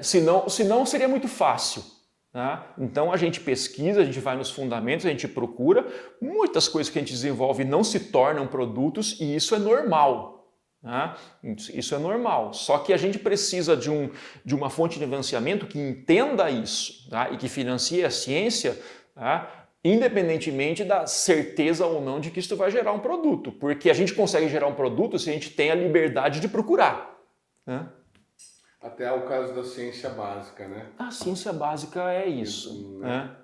senão seria muito fácil. Tá? Então a gente pesquisa, a gente vai nos fundamentos, a gente procura. Muitas coisas que a gente desenvolve não se tornam produtos e isso é normal. Tá? Isso é normal, só que a gente precisa de uma fonte de financiamento que entenda isso, tá? E que financie a ciência, tá? Independentemente da certeza ou não de que isso vai gerar um produto, porque a gente consegue gerar um produto se a gente tem a liberdade de procurar. Né? Até o caso da ciência básica, né? A ciência básica é isso. Né?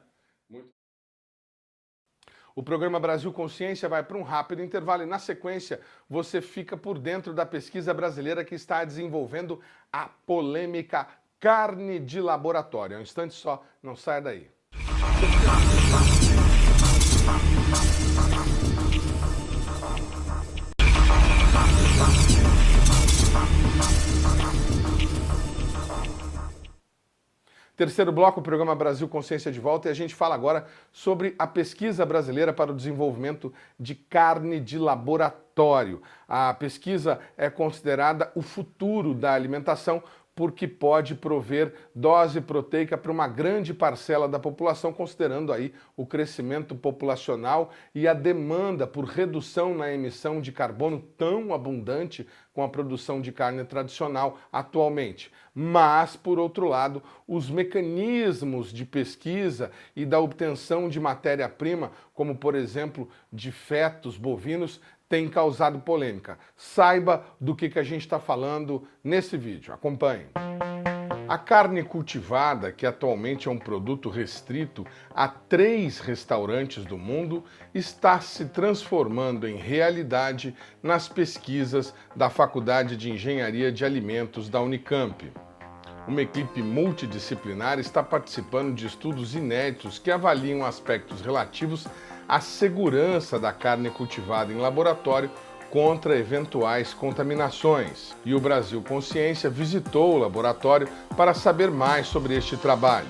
O programa Brasil Consciência vai para um rápido intervalo e, na sequência, você fica por dentro da pesquisa brasileira que está desenvolvendo a polêmica carne de laboratório. Um instante só, não saia daí. Terceiro bloco, o programa Brasil Consciência de volta, e a gente fala agora sobre a pesquisa brasileira para o desenvolvimento de carne de laboratório. A pesquisa é considerada o futuro da alimentação porque pode prover dose proteica para uma grande parcela da população, considerando aí o crescimento populacional e a demanda por redução na emissão de carbono tão abundante com a produção de carne tradicional atualmente. Mas, por outro lado, os mecanismos de pesquisa e da obtenção de matéria-prima, como por exemplo de fetos bovinos, tem causado polêmica. Saiba do que a gente está falando nesse vídeo. Acompanhe. A carne cultivada, que atualmente é um produto restrito a 3 restaurantes do mundo, está se transformando em realidade nas pesquisas da Faculdade de Engenharia de Alimentos da Unicamp. Uma equipe multidisciplinar está participando de estudos inéditos que avaliam aspectos relativos à segurança da carne cultivada em laboratório contra eventuais contaminações. E o Brasil Consciência visitou o laboratório para saber mais sobre este trabalho.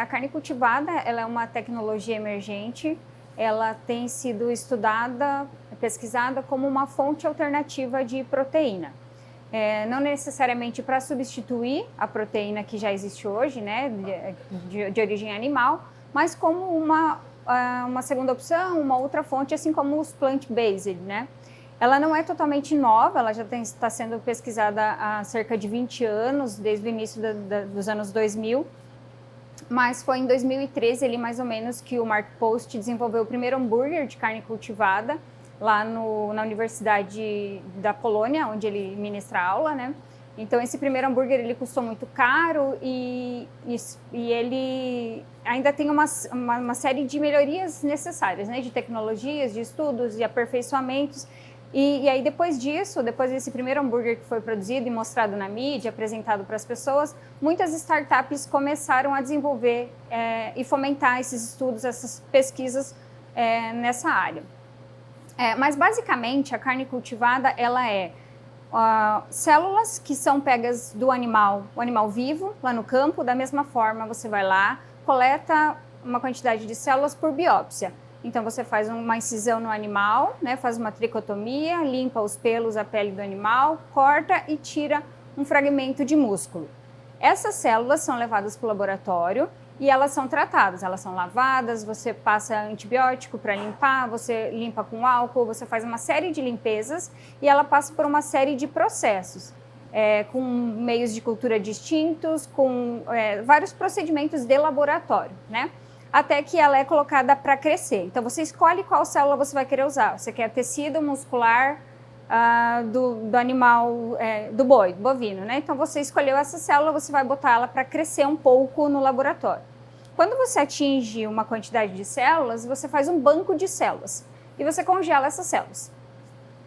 A carne cultivada ela é uma tecnologia emergente, ela tem sido estudada, pesquisada como uma fonte alternativa de proteína. Não necessariamente para substituir a proteína que já existe hoje, né, de origem animal, mas como uma segunda opção, uma outra fonte, assim como os plant-based, né? Ela não é totalmente nova, ela já está sendo pesquisada há cerca de 20 anos, desde o início dos anos 2000, mas foi em 2013, ali, mais ou menos, que o Mark Post desenvolveu o primeiro hambúrguer de carne cultivada, lá na Universidade da Polônia, onde ele ministra aula, né? Então, esse primeiro hambúrguer, ele custou muito caro e ele ainda tem uma série de melhorias necessárias, né? De tecnologias, de estudos e aperfeiçoamentos. E aí, depois desse primeiro hambúrguer que foi produzido e mostrado na mídia, apresentado para as pessoas, muitas startups começaram a desenvolver e fomentar esses estudos, essas pesquisas nessa área. Mas, basicamente, a carne cultivada, ela é células que são pegas do animal, o animal vivo, lá no campo. Da mesma forma, você vai lá, coleta uma quantidade de células por biópsia. Então, você faz uma incisão no animal, né, faz uma tricotomia, limpa os pelos, a pele do animal, corta e tira um fragmento de músculo. Essas células são levadas para o laboratório e elas são tratadas, elas são lavadas, você passa antibiótico para limpar, você limpa com álcool, você faz uma série de limpezas e ela passa por uma série de processos, com meios de cultura distintos, com vários procedimentos de laboratório, né? Até que ela é colocada para crescer. Então você escolhe qual célula você vai querer usar. Você quer tecido muscular do animal, do boi, do bovino, né? Então você escolheu essa célula, você vai botar ela para crescer um pouco no laboratório. Quando você atinge uma quantidade de células, você faz um banco de células e você congela essas células.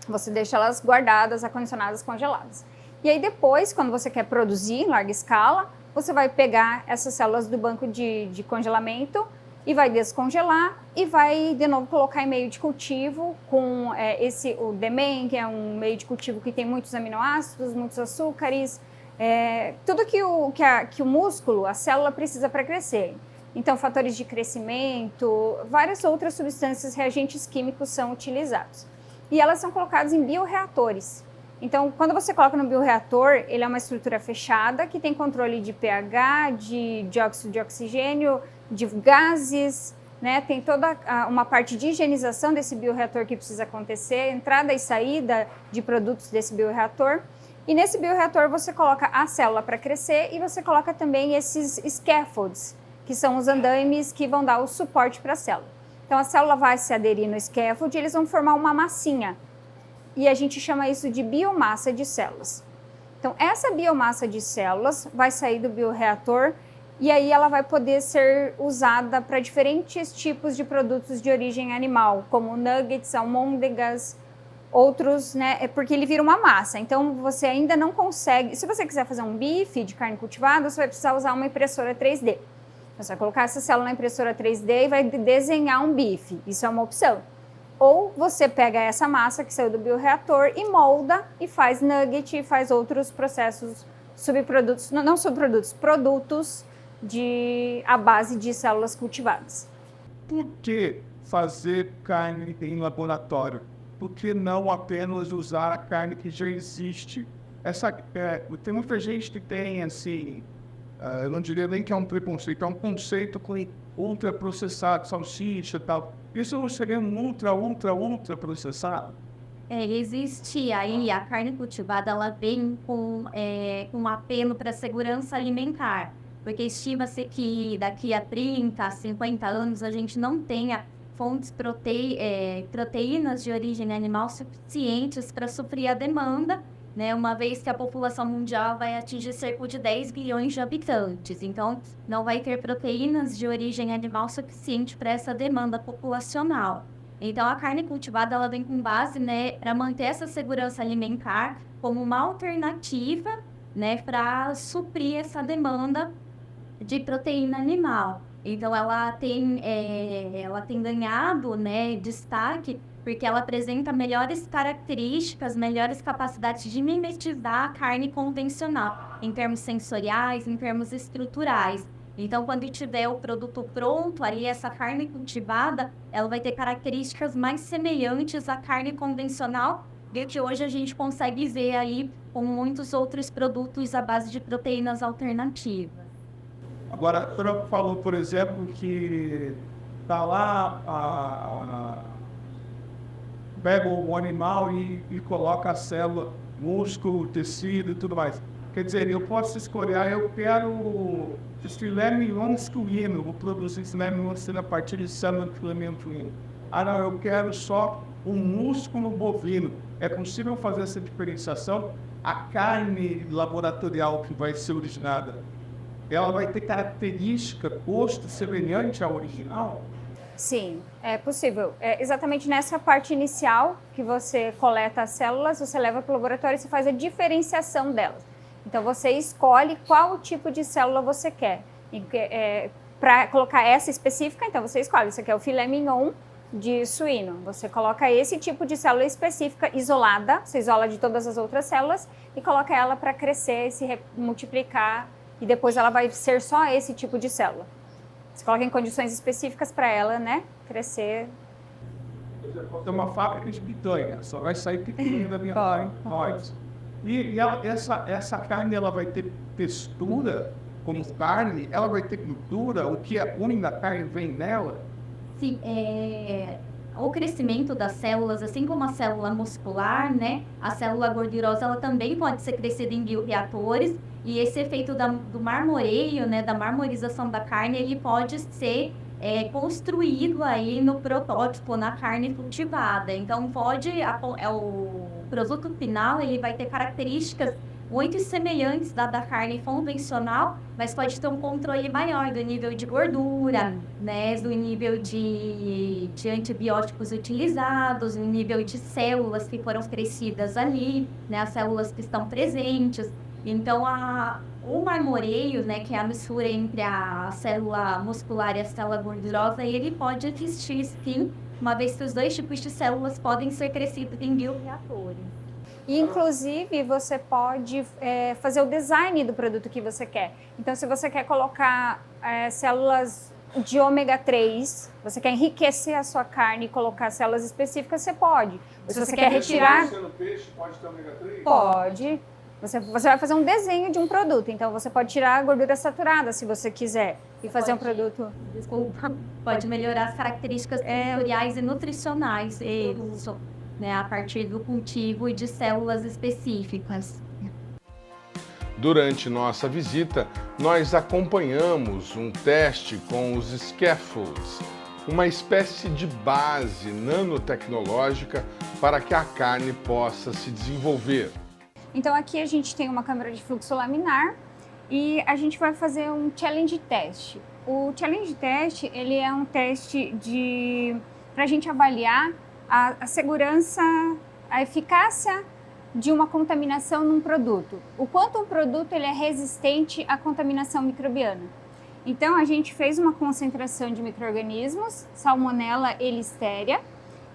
Você deixa elas guardadas, acondicionadas, congeladas. E aí depois, quando você quer produzir em larga escala, você vai pegar essas células do banco de congelamento e vai descongelar e vai de novo colocar em meio de cultivo com o DMEM, que é um meio de cultivo que tem muitos aminoácidos, muitos açúcares, tudo que o músculo, a célula precisa para crescer. Então, fatores de crescimento, várias outras substâncias, reagentes químicos são utilizados. E elas são colocadas em bioreatores. Então, quando você coloca no bioreator, ele é uma estrutura fechada que tem controle de pH, de dióxido de oxigênio, de gases, né? Tem toda uma parte de higienização desse bioreator que precisa acontecer, entrada e saída de produtos desse bioreator. E nesse bioreator você coloca a célula para crescer e você coloca também esses scaffolds, que são os andaimes que vão dar o suporte para a célula. Então, a célula vai se aderir no scaffold e eles vão formar uma massinha. E a gente chama isso de biomassa de células. Então, essa biomassa de células vai sair do bioreator e aí ela vai poder ser usada para diferentes tipos de produtos de origem animal, como nuggets, almôndegas, outros, né? Porque ele vira uma massa. Então, você ainda não consegue... Se você quiser fazer um bife de carne cultivada, você vai precisar usar uma impressora 3D. Você vai colocar essa célula na impressora 3D e vai desenhar um bife. Isso é uma opção. Ou você pega essa massa que saiu do bioreator e molda e faz nugget e faz outros processos, subprodutos, não subprodutos, produtos à base de células cultivadas. Por que fazer carne em laboratório? Por que não apenas usar a carne que já existe? Tem muita gente que tem, assim, eu não diria nem que é um preconceito, é um conceito com ultraprocessado, salsicha e tal. Isso não seria ultra processado? Existe aí, a carne cultivada, ela vem com um apelo para a segurança alimentar, porque estima-se que daqui a 30, 50 anos a gente não tenha fontes proteínas de origem animal suficientes para suprir a demanda, né, uma vez que a população mundial vai atingir cerca de 10 bilhões de habitantes. Então, não vai ter proteínas de origem animal suficiente para essa demanda populacional. Então, a carne cultivada ela vem com base, né, para manter essa segurança alimentar como uma alternativa, né, para suprir essa demanda de proteína animal. Então, ela tem ganhado, né, destaque porque ela apresenta melhores características, melhores capacidades de mimetizar a carne convencional, em termos sensoriais, em termos estruturais. Então, quando tiver o produto pronto, ali essa carne cultivada, ela vai ter características mais semelhantes à carne convencional, do que hoje a gente consegue ver aí com muitos outros produtos à base de proteínas alternativas. Agora, a senhora falou, por exemplo, que está lá pega o animal e coloca a célula, músculo, tecido e tudo mais. Quer dizer, eu posso escolher, eu quero filé mignon suíno, vou produzir filé mignon suíno a partir de célula de filé mignon suíno. Não, eu quero só um músculo bovino. É possível fazer essa diferenciação? A carne laboratorial que vai ser originada, ela vai ter característica, gosto semelhante ao original? Sim, é possível. Exatamente nessa parte inicial que você coleta as células, você leva para o laboratório e você faz a diferenciação delas. Então, você escolhe qual tipo de célula você quer. Para colocar essa específica, então você escolhe. Você quer o filé mignon de suíno. Você coloca esse tipo de célula específica isolada, você isola de todas as outras células e coloca ela para crescer, se multiplicar e depois ela vai ser só esse tipo de célula. Você coloca em condições específicas para ela, né, crescer. Tem uma fábrica de pitanha, só vai sair pitanha da minha voz. E essa carne ela vai ter textura como carne, ela vai ter gordura, o que é ruim da carne vem nela? Sim, o crescimento das células, assim como a célula muscular, né? A célula gordurosa, ela também pode ser crescida em bioreatores, e esse efeito do marmoreio, né? Da marmorização da carne, ele pode ser construído aí no protótipo, na carne cultivada. Então, o produto final, ele vai ter características muito semelhantes da carne convencional, mas pode ter um controle maior do nível de gordura, né, do nível de antibióticos utilizados, do nível de células que foram crescidas ali, né, as células que estão presentes. Então, o marmoreio, né, que é a mistura entre a célula muscular e a célula gordurosa, ele pode existir, sim, uma vez que os dois tipos de células podem ser crescidos em bioreatores. E, inclusive, você pode fazer o design do produto que você quer. Então, se você quer colocar células de ômega 3, você quer enriquecer a sua carne e colocar células específicas, você pode. Se você quer retirar... No peixe pode ter ômega 3? Pode. Você vai fazer um desenho de um produto. Então, você pode tirar a gordura saturada, se você quiser, e fazer um produto... Desculpa. Pode melhorar as características sensoriais e nutricionais, né, a partir do cultivo de células específicas. Durante nossa visita, nós acompanhamos um teste com os scaffolds, uma espécie de base nanotecnológica para que a carne possa se desenvolver. Então, aqui a gente tem uma câmara de fluxo laminar e a gente vai fazer um challenge test. O challenge test, ele é um teste para a gente avaliar a segurança, a eficácia de uma contaminação num produto. O quanto um produto ele é resistente à contaminação microbiana. Então, a gente fez uma concentração de micro-organismos, Salmonella e Listeria,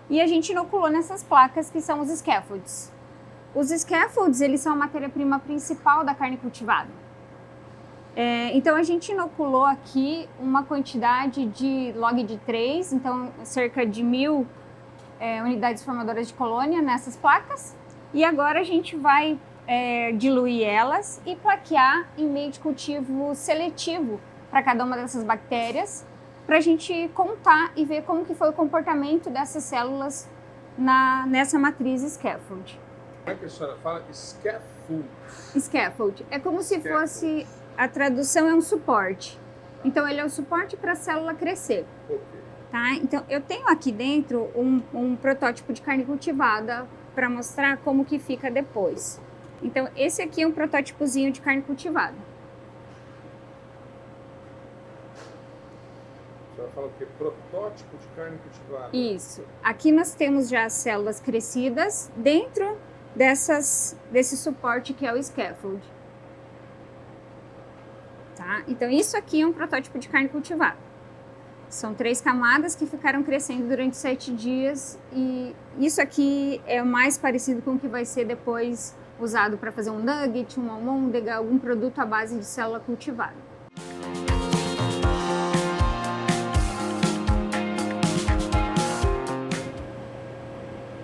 e a gente inoculou nessas placas que são os scaffolds. Os scaffolds, eles são a matéria-prima principal da carne cultivada. Então, a gente inoculou aqui uma quantidade de log de 3, então cerca de 1000 unidades formadoras de colônia nessas placas. E agora a gente vai diluir elas e plaquear em meio de cultivo seletivo para cada uma dessas bactérias, para a gente contar e ver como que foi o comportamento dessas células nessa matriz scaffold. Como é que a senhora fala? Scaffold. Scaffold. É como se fosse... A tradução é um suporte. Então, ele é o suporte para a célula crescer. Tá? Então, eu tenho aqui dentro um protótipo de carne cultivada para mostrar como que fica depois. Então, esse aqui é um protótipozinho de carne cultivada. A senhora fala o quê? Protótipo de carne cultivada? Isso. Aqui nós temos já as células crescidas dentro desse suporte que é o scaffold. Tá? Então, isso aqui é um protótipo de carne cultivada. São 3 camadas que ficaram crescendo durante 7 dias e isso aqui é o mais parecido com o que vai ser depois usado para fazer um nugget, uma almôndega, algum produto à base de célula cultivada.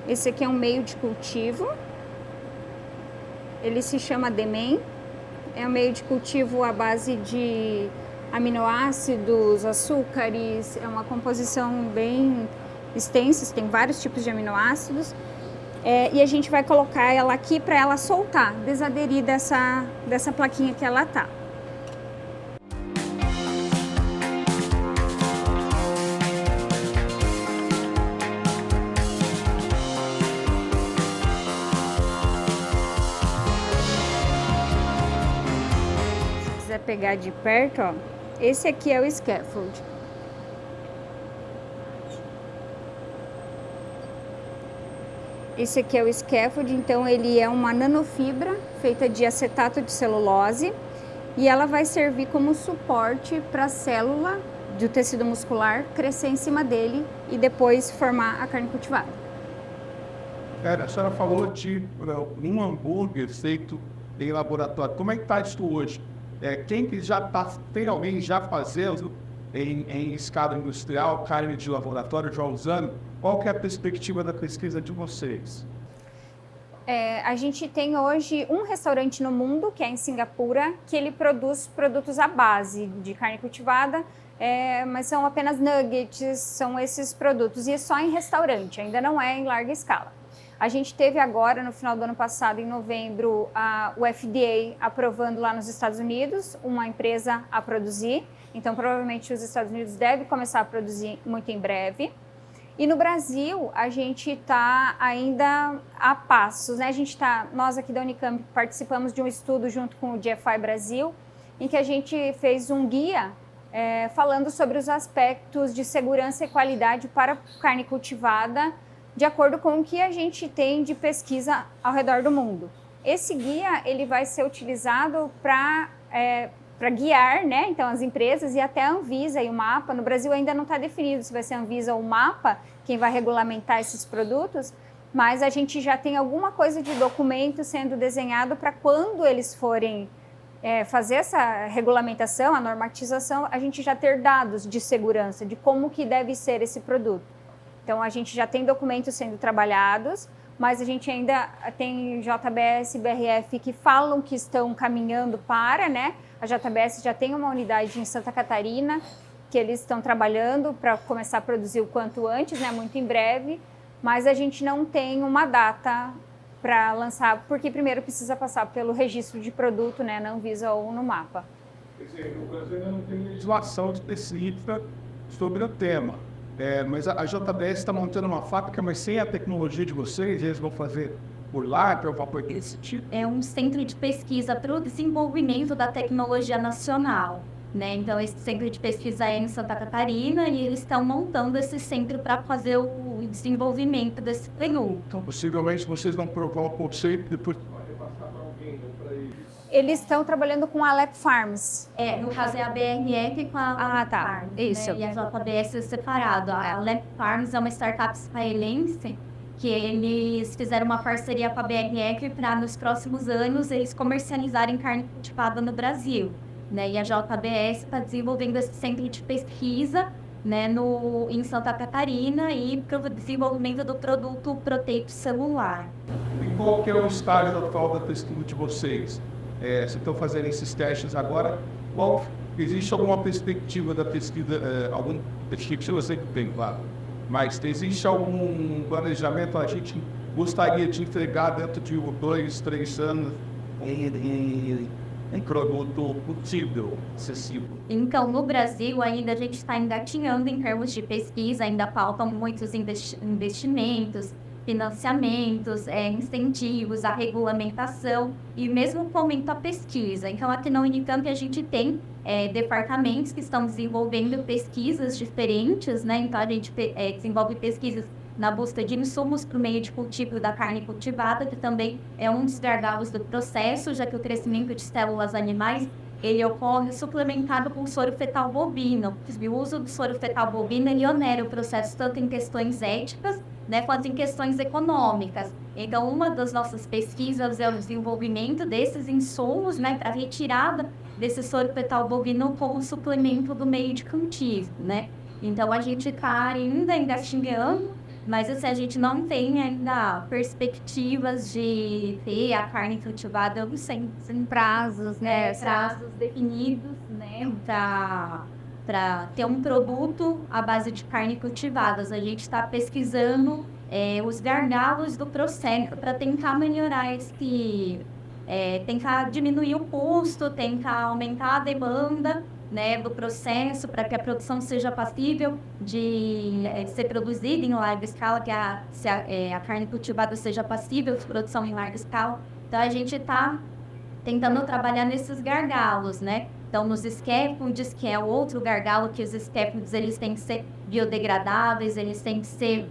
Esse aqui é um meio de cultivo. Ele se chama Demen. É um meio de cultivo à base de aminoácidos, açúcares, é uma composição bem extensa, tem vários tipos de aminoácidos. E a gente vai colocar ela aqui para ela soltar, desaderir dessa plaquinha que ela tá. Pegar de perto, ó, esse aqui é o scaffold. Esse aqui é o scaffold, então ele é uma nanofibra feita de acetato de celulose e ela vai servir como suporte para a célula do tecido muscular crescer em cima dele e depois formar a carne cultivada. A senhora falou de um hambúrguer feito em laboratório. Como é que está isso hoje? Quem que tem alguém já fazendo em escala industrial, carne de laboratório, já usando? Qual que é a perspectiva da pesquisa de vocês? A gente tem hoje um restaurante no mundo, que é em Singapura, que ele produz produtos à base de carne cultivada, mas são apenas nuggets, são esses produtos, e é só em restaurante, ainda não é em larga escala. A gente teve agora, no final do ano passado, em novembro, o FDA aprovando lá nos Estados Unidos uma empresa a produzir, então provavelmente os Estados Unidos devem começar a produzir muito em breve. E no Brasil, a gente está ainda a passos, né? Nós aqui da Unicamp participamos de um estudo junto com o GFI Brasil, em que a gente fez um guia falando sobre os aspectos de segurança e qualidade para carne cultivada, de acordo com o que a gente tem de pesquisa ao redor do mundo. Esse guia ele vai ser utilizado para guiar, né? Então, as empresas e até a Anvisa e o MAPA. No Brasil ainda não está definido se vai ser a Anvisa ou o MAPA quem vai regulamentar esses produtos, mas a gente já tem alguma coisa de documento sendo desenhado para quando eles forem fazer essa regulamentação, a normatização, a gente já ter dados de segurança, de como que deve ser esse produto. Então, a gente já tem documentos sendo trabalhados, mas a gente ainda tem JBS e BRF que falam que estão caminhando para, né? A JBS já tem uma unidade em Santa Catarina que eles estão trabalhando para começar a produzir o quanto antes, né? Muito em breve, mas a gente não tem uma data para lançar, porque primeiro precisa passar pelo registro de produto, né? Na Anvisa ou no MAPA. Quer dizer, no Brasil ainda não tem legislação específica sobre o tema. Mas a JBS está montando uma fábrica, mas sem a tecnologia de vocês, eles vão fazer por lá, para alguma coisa desse tipo? É um centro de pesquisa para o desenvolvimento da tecnologia nacional, né? Então, esse centro de pesquisa é em Santa Catarina e eles estão montando esse centro para fazer o desenvolvimento desse produto. Então, possivelmente, vocês vão provar o conceito e depois pode passar para alguém, não para eles. Eles estão trabalhando com a Lab Farms. No caso é a BRF com a tá. Farms, Isso. Né? E a JBS é separado. A Lab Farms é uma startup israelense que eles fizeram uma parceria com a BRF para, nos próximos anos, eles comercializarem carne cultivada no Brasil. Né? E a JBS está desenvolvendo esse centro de pesquisa, né, em Santa Catarina e para o desenvolvimento do produto proteico celular. E qual que é o estágio atual da pesquisa de vocês? Vocês estão fazendo esses testes agora? Existe alguma perspectiva da pesquisa, alguma perspectiva eu sei que tem, claro, mas existe algum planejamento? A gente gostaria de entregar dentro de 2, 3 anos um produto possível, acessível. Então, no Brasil, ainda a gente está engatinhando em termos de pesquisa, ainda faltam muitos investimentos, financiamentos, incentivos, a regulamentação e mesmo fomento à pesquisa. Então, aqui na Unicamp a gente tem departamentos que estão desenvolvendo pesquisas diferentes, né? Então, a gente desenvolve pesquisas na busca de insumos para o meio de cultivo da carne cultivada, que também é um dos gargalos do processo, já que o crescimento de células animais ele ocorre suplementado com soro fetal bovino. O uso do soro fetal bovino ele onera o processo tanto em questões éticas, né, quanto em questões econômicas. Então, uma das nossas pesquisas é o desenvolvimento desses insumos, né, para a retirada desse soro fetal bovino como suplemento do meio de cultivo, né? Então, a gente está ainda engatinhando, mas assim, a gente não tem ainda perspectivas de ter a carne cultivada sem prazos, né? Prazos definidos, né? Para ter um produto à base de carne cultivadas. A gente está pesquisando os gargalos do processo para tentar melhorar tentar diminuir o custo, tentar aumentar a demanda, né, do processo para que a produção seja passível de ser produzida em larga escala, que a carne cultivada seja passível de produção em larga escala. Então, a gente está tentando trabalhar nesses gargalos, né? Então, nos scaffolds, que é o outro gargalo, que os scaffolds eles têm que ser biodegradáveis, eles têm que ser,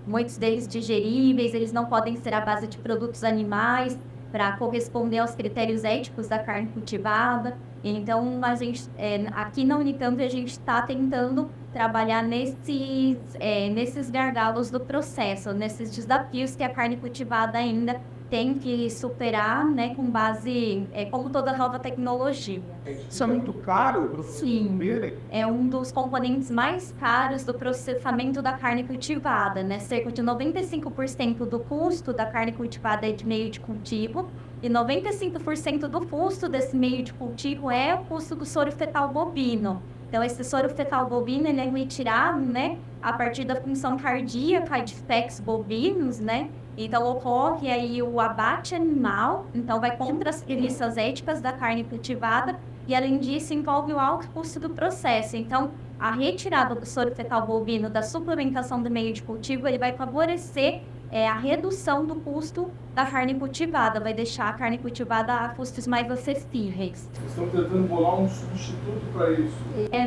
muitos deles digeríveis, eles não podem ser à base de produtos animais, para corresponder aos critérios éticos da carne cultivada. Então, a gente, aqui na Unicamp, a gente está tentando trabalhar nesses gargalos do processo, nesses desafios que a carne cultivada ainda tem que superar, né, com base, como toda nova tecnologia. Isso é muito caro? Sim, é um dos componentes mais caros do processamento da carne cultivada, né? Cerca de 95% do custo da carne cultivada é de meio de cultivo e 95% do custo desse meio de cultivo é o custo do soro fetal bovino. Então, esse soro fetal bovino, ele é retirado, né, a partir da função cardíaca de fetos bovinos, né? Então, ocorre aí o abate animal, então vai contra as premissas éticas da carne cultivada e, além disso, envolve o alto custo do processo. Então, a retirada do soro fetal bovino da suplementação do meio de cultivo, ele vai favorecer a redução do custo da carne cultivada, vai deixar a carne cultivada a custos mais acessíveis. Vocês estão tentando bolar um substituto para isso?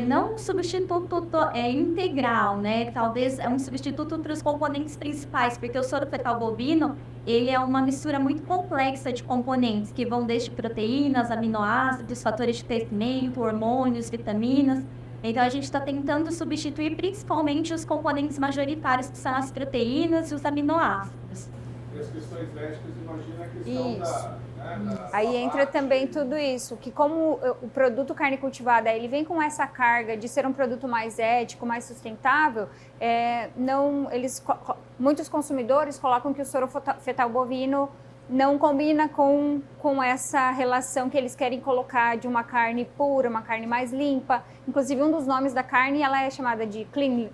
Não um substituto integral, né? Talvez é um substituto para os componentes principais, porque o soro fetal bovino, ele é uma mistura muito complexa de componentes, que vão desde proteínas, aminoácidos, fatores de crescimento, hormônios, vitaminas. Então, a gente está tentando substituir principalmente os componentes majoritários, que são as proteínas e os aminoácidos. E as questões éticas, imagina a questão Aí entra também tudo isso, que como o produto carne cultivada, ele vem com essa carga de ser um produto mais ético, mais sustentável, muitos consumidores colocam que o soro fetal bovino não combina com essa relação que eles querem colocar de uma carne pura, uma carne mais limpa. Inclusive, um dos nomes da carne, ela é chamada de clean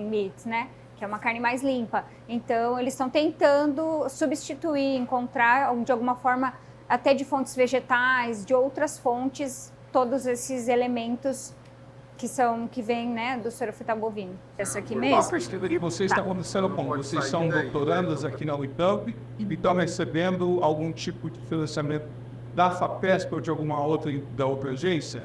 meat, né? Que é uma carne mais limpa. Então, eles estão tentando substituir, encontrar, de alguma forma, até de fontes vegetais, de outras fontes, todos esses elementos que vêm, né, do soro fetal bovino. Essa aqui mesmo. Vocês estão começando como? Vocês são doutorandas aqui na Unicamp e estão recebendo algum tipo de financiamento da FAPESP ou de alguma outra agência?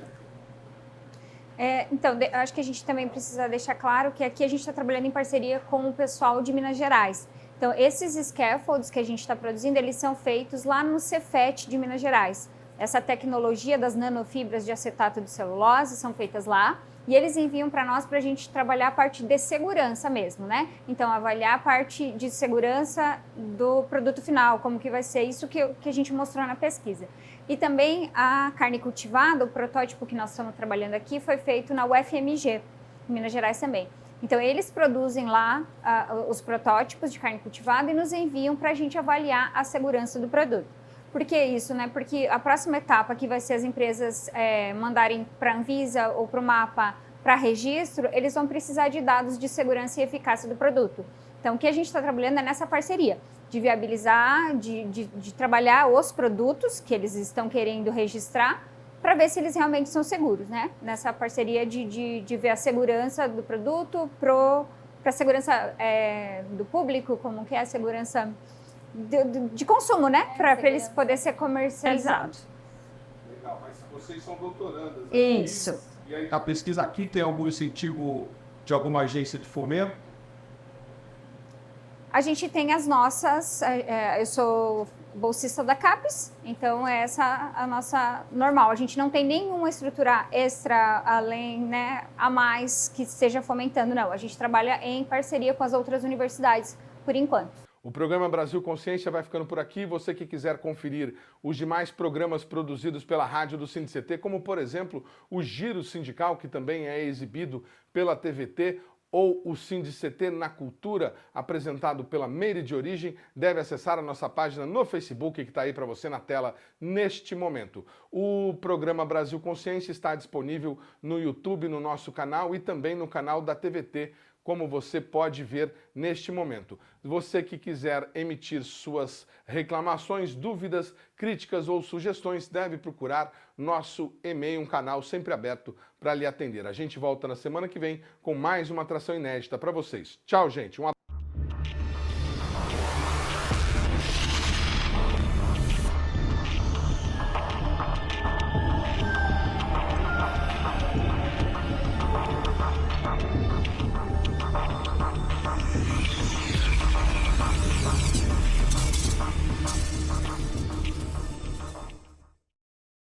Então, acho que a gente também precisa deixar claro que aqui a gente está trabalhando em parceria com o pessoal de Minas Gerais. Então, esses scaffolds que a gente está produzindo, eles são feitos lá no Cefet de Minas Gerais. Essa tecnologia das nanofibras de acetato de celulose são feitas lá e eles enviam para nós para a gente trabalhar a parte de segurança mesmo, né? Então, avaliar a parte de segurança do produto final, como que vai ser isso que a gente mostrou na pesquisa. E também a carne cultivada, o protótipo que nós estamos trabalhando aqui, foi feito na UFMG, em Minas Gerais também. Então, eles produzem lá os protótipos de carne cultivada e nos enviam para a gente avaliar a segurança do produto. Por que isso, né? Porque a próxima etapa, que vai ser as empresas mandarem para a Anvisa ou para o MAPA para registro, eles vão precisar de dados de segurança e eficácia do produto. Então, o que a gente está trabalhando é nessa parceria, de viabilizar, de trabalhar os produtos que eles estão querendo registrar, para ver se eles realmente são seguros, né? Nessa parceria de ver a segurança do produto para a segurança do público, como que é a segurança de consumo, né? Para eles poderem ser comercializados. Legal, mas vocês são doutorandas. Isso. E aí, A pesquisa aqui tem algum incentivo de alguma agência de fomento? A gente tem as nossas, eu sou bolsista da CAPES, então essa é a nossa normal. A gente não tem nenhuma estrutura extra, além, né, a mais que esteja fomentando, não. A gente trabalha em parceria com as outras universidades, por enquanto. o programa Brasil Consciência vai ficando por aqui. Você que quiser conferir os demais programas produzidos pela rádio do SINDCT, como, por exemplo, o Giro Sindical, que também é exibido pela TVT, ou o SINDCT na Cultura, apresentado pela Meire de Origem, deve acessar a nossa página no Facebook, que está aí para você na tela neste momento. O programa Brasil Consciência está disponível no YouTube, no nosso canal, e também no canal da TVT, como você pode ver neste momento. Você que quiser emitir suas reclamações, dúvidas, críticas ou sugestões, deve procurar nosso e-mail, um canal sempre aberto para lhe atender. A gente volta na semana que vem com mais uma atração inédita para vocês. Tchau, gente.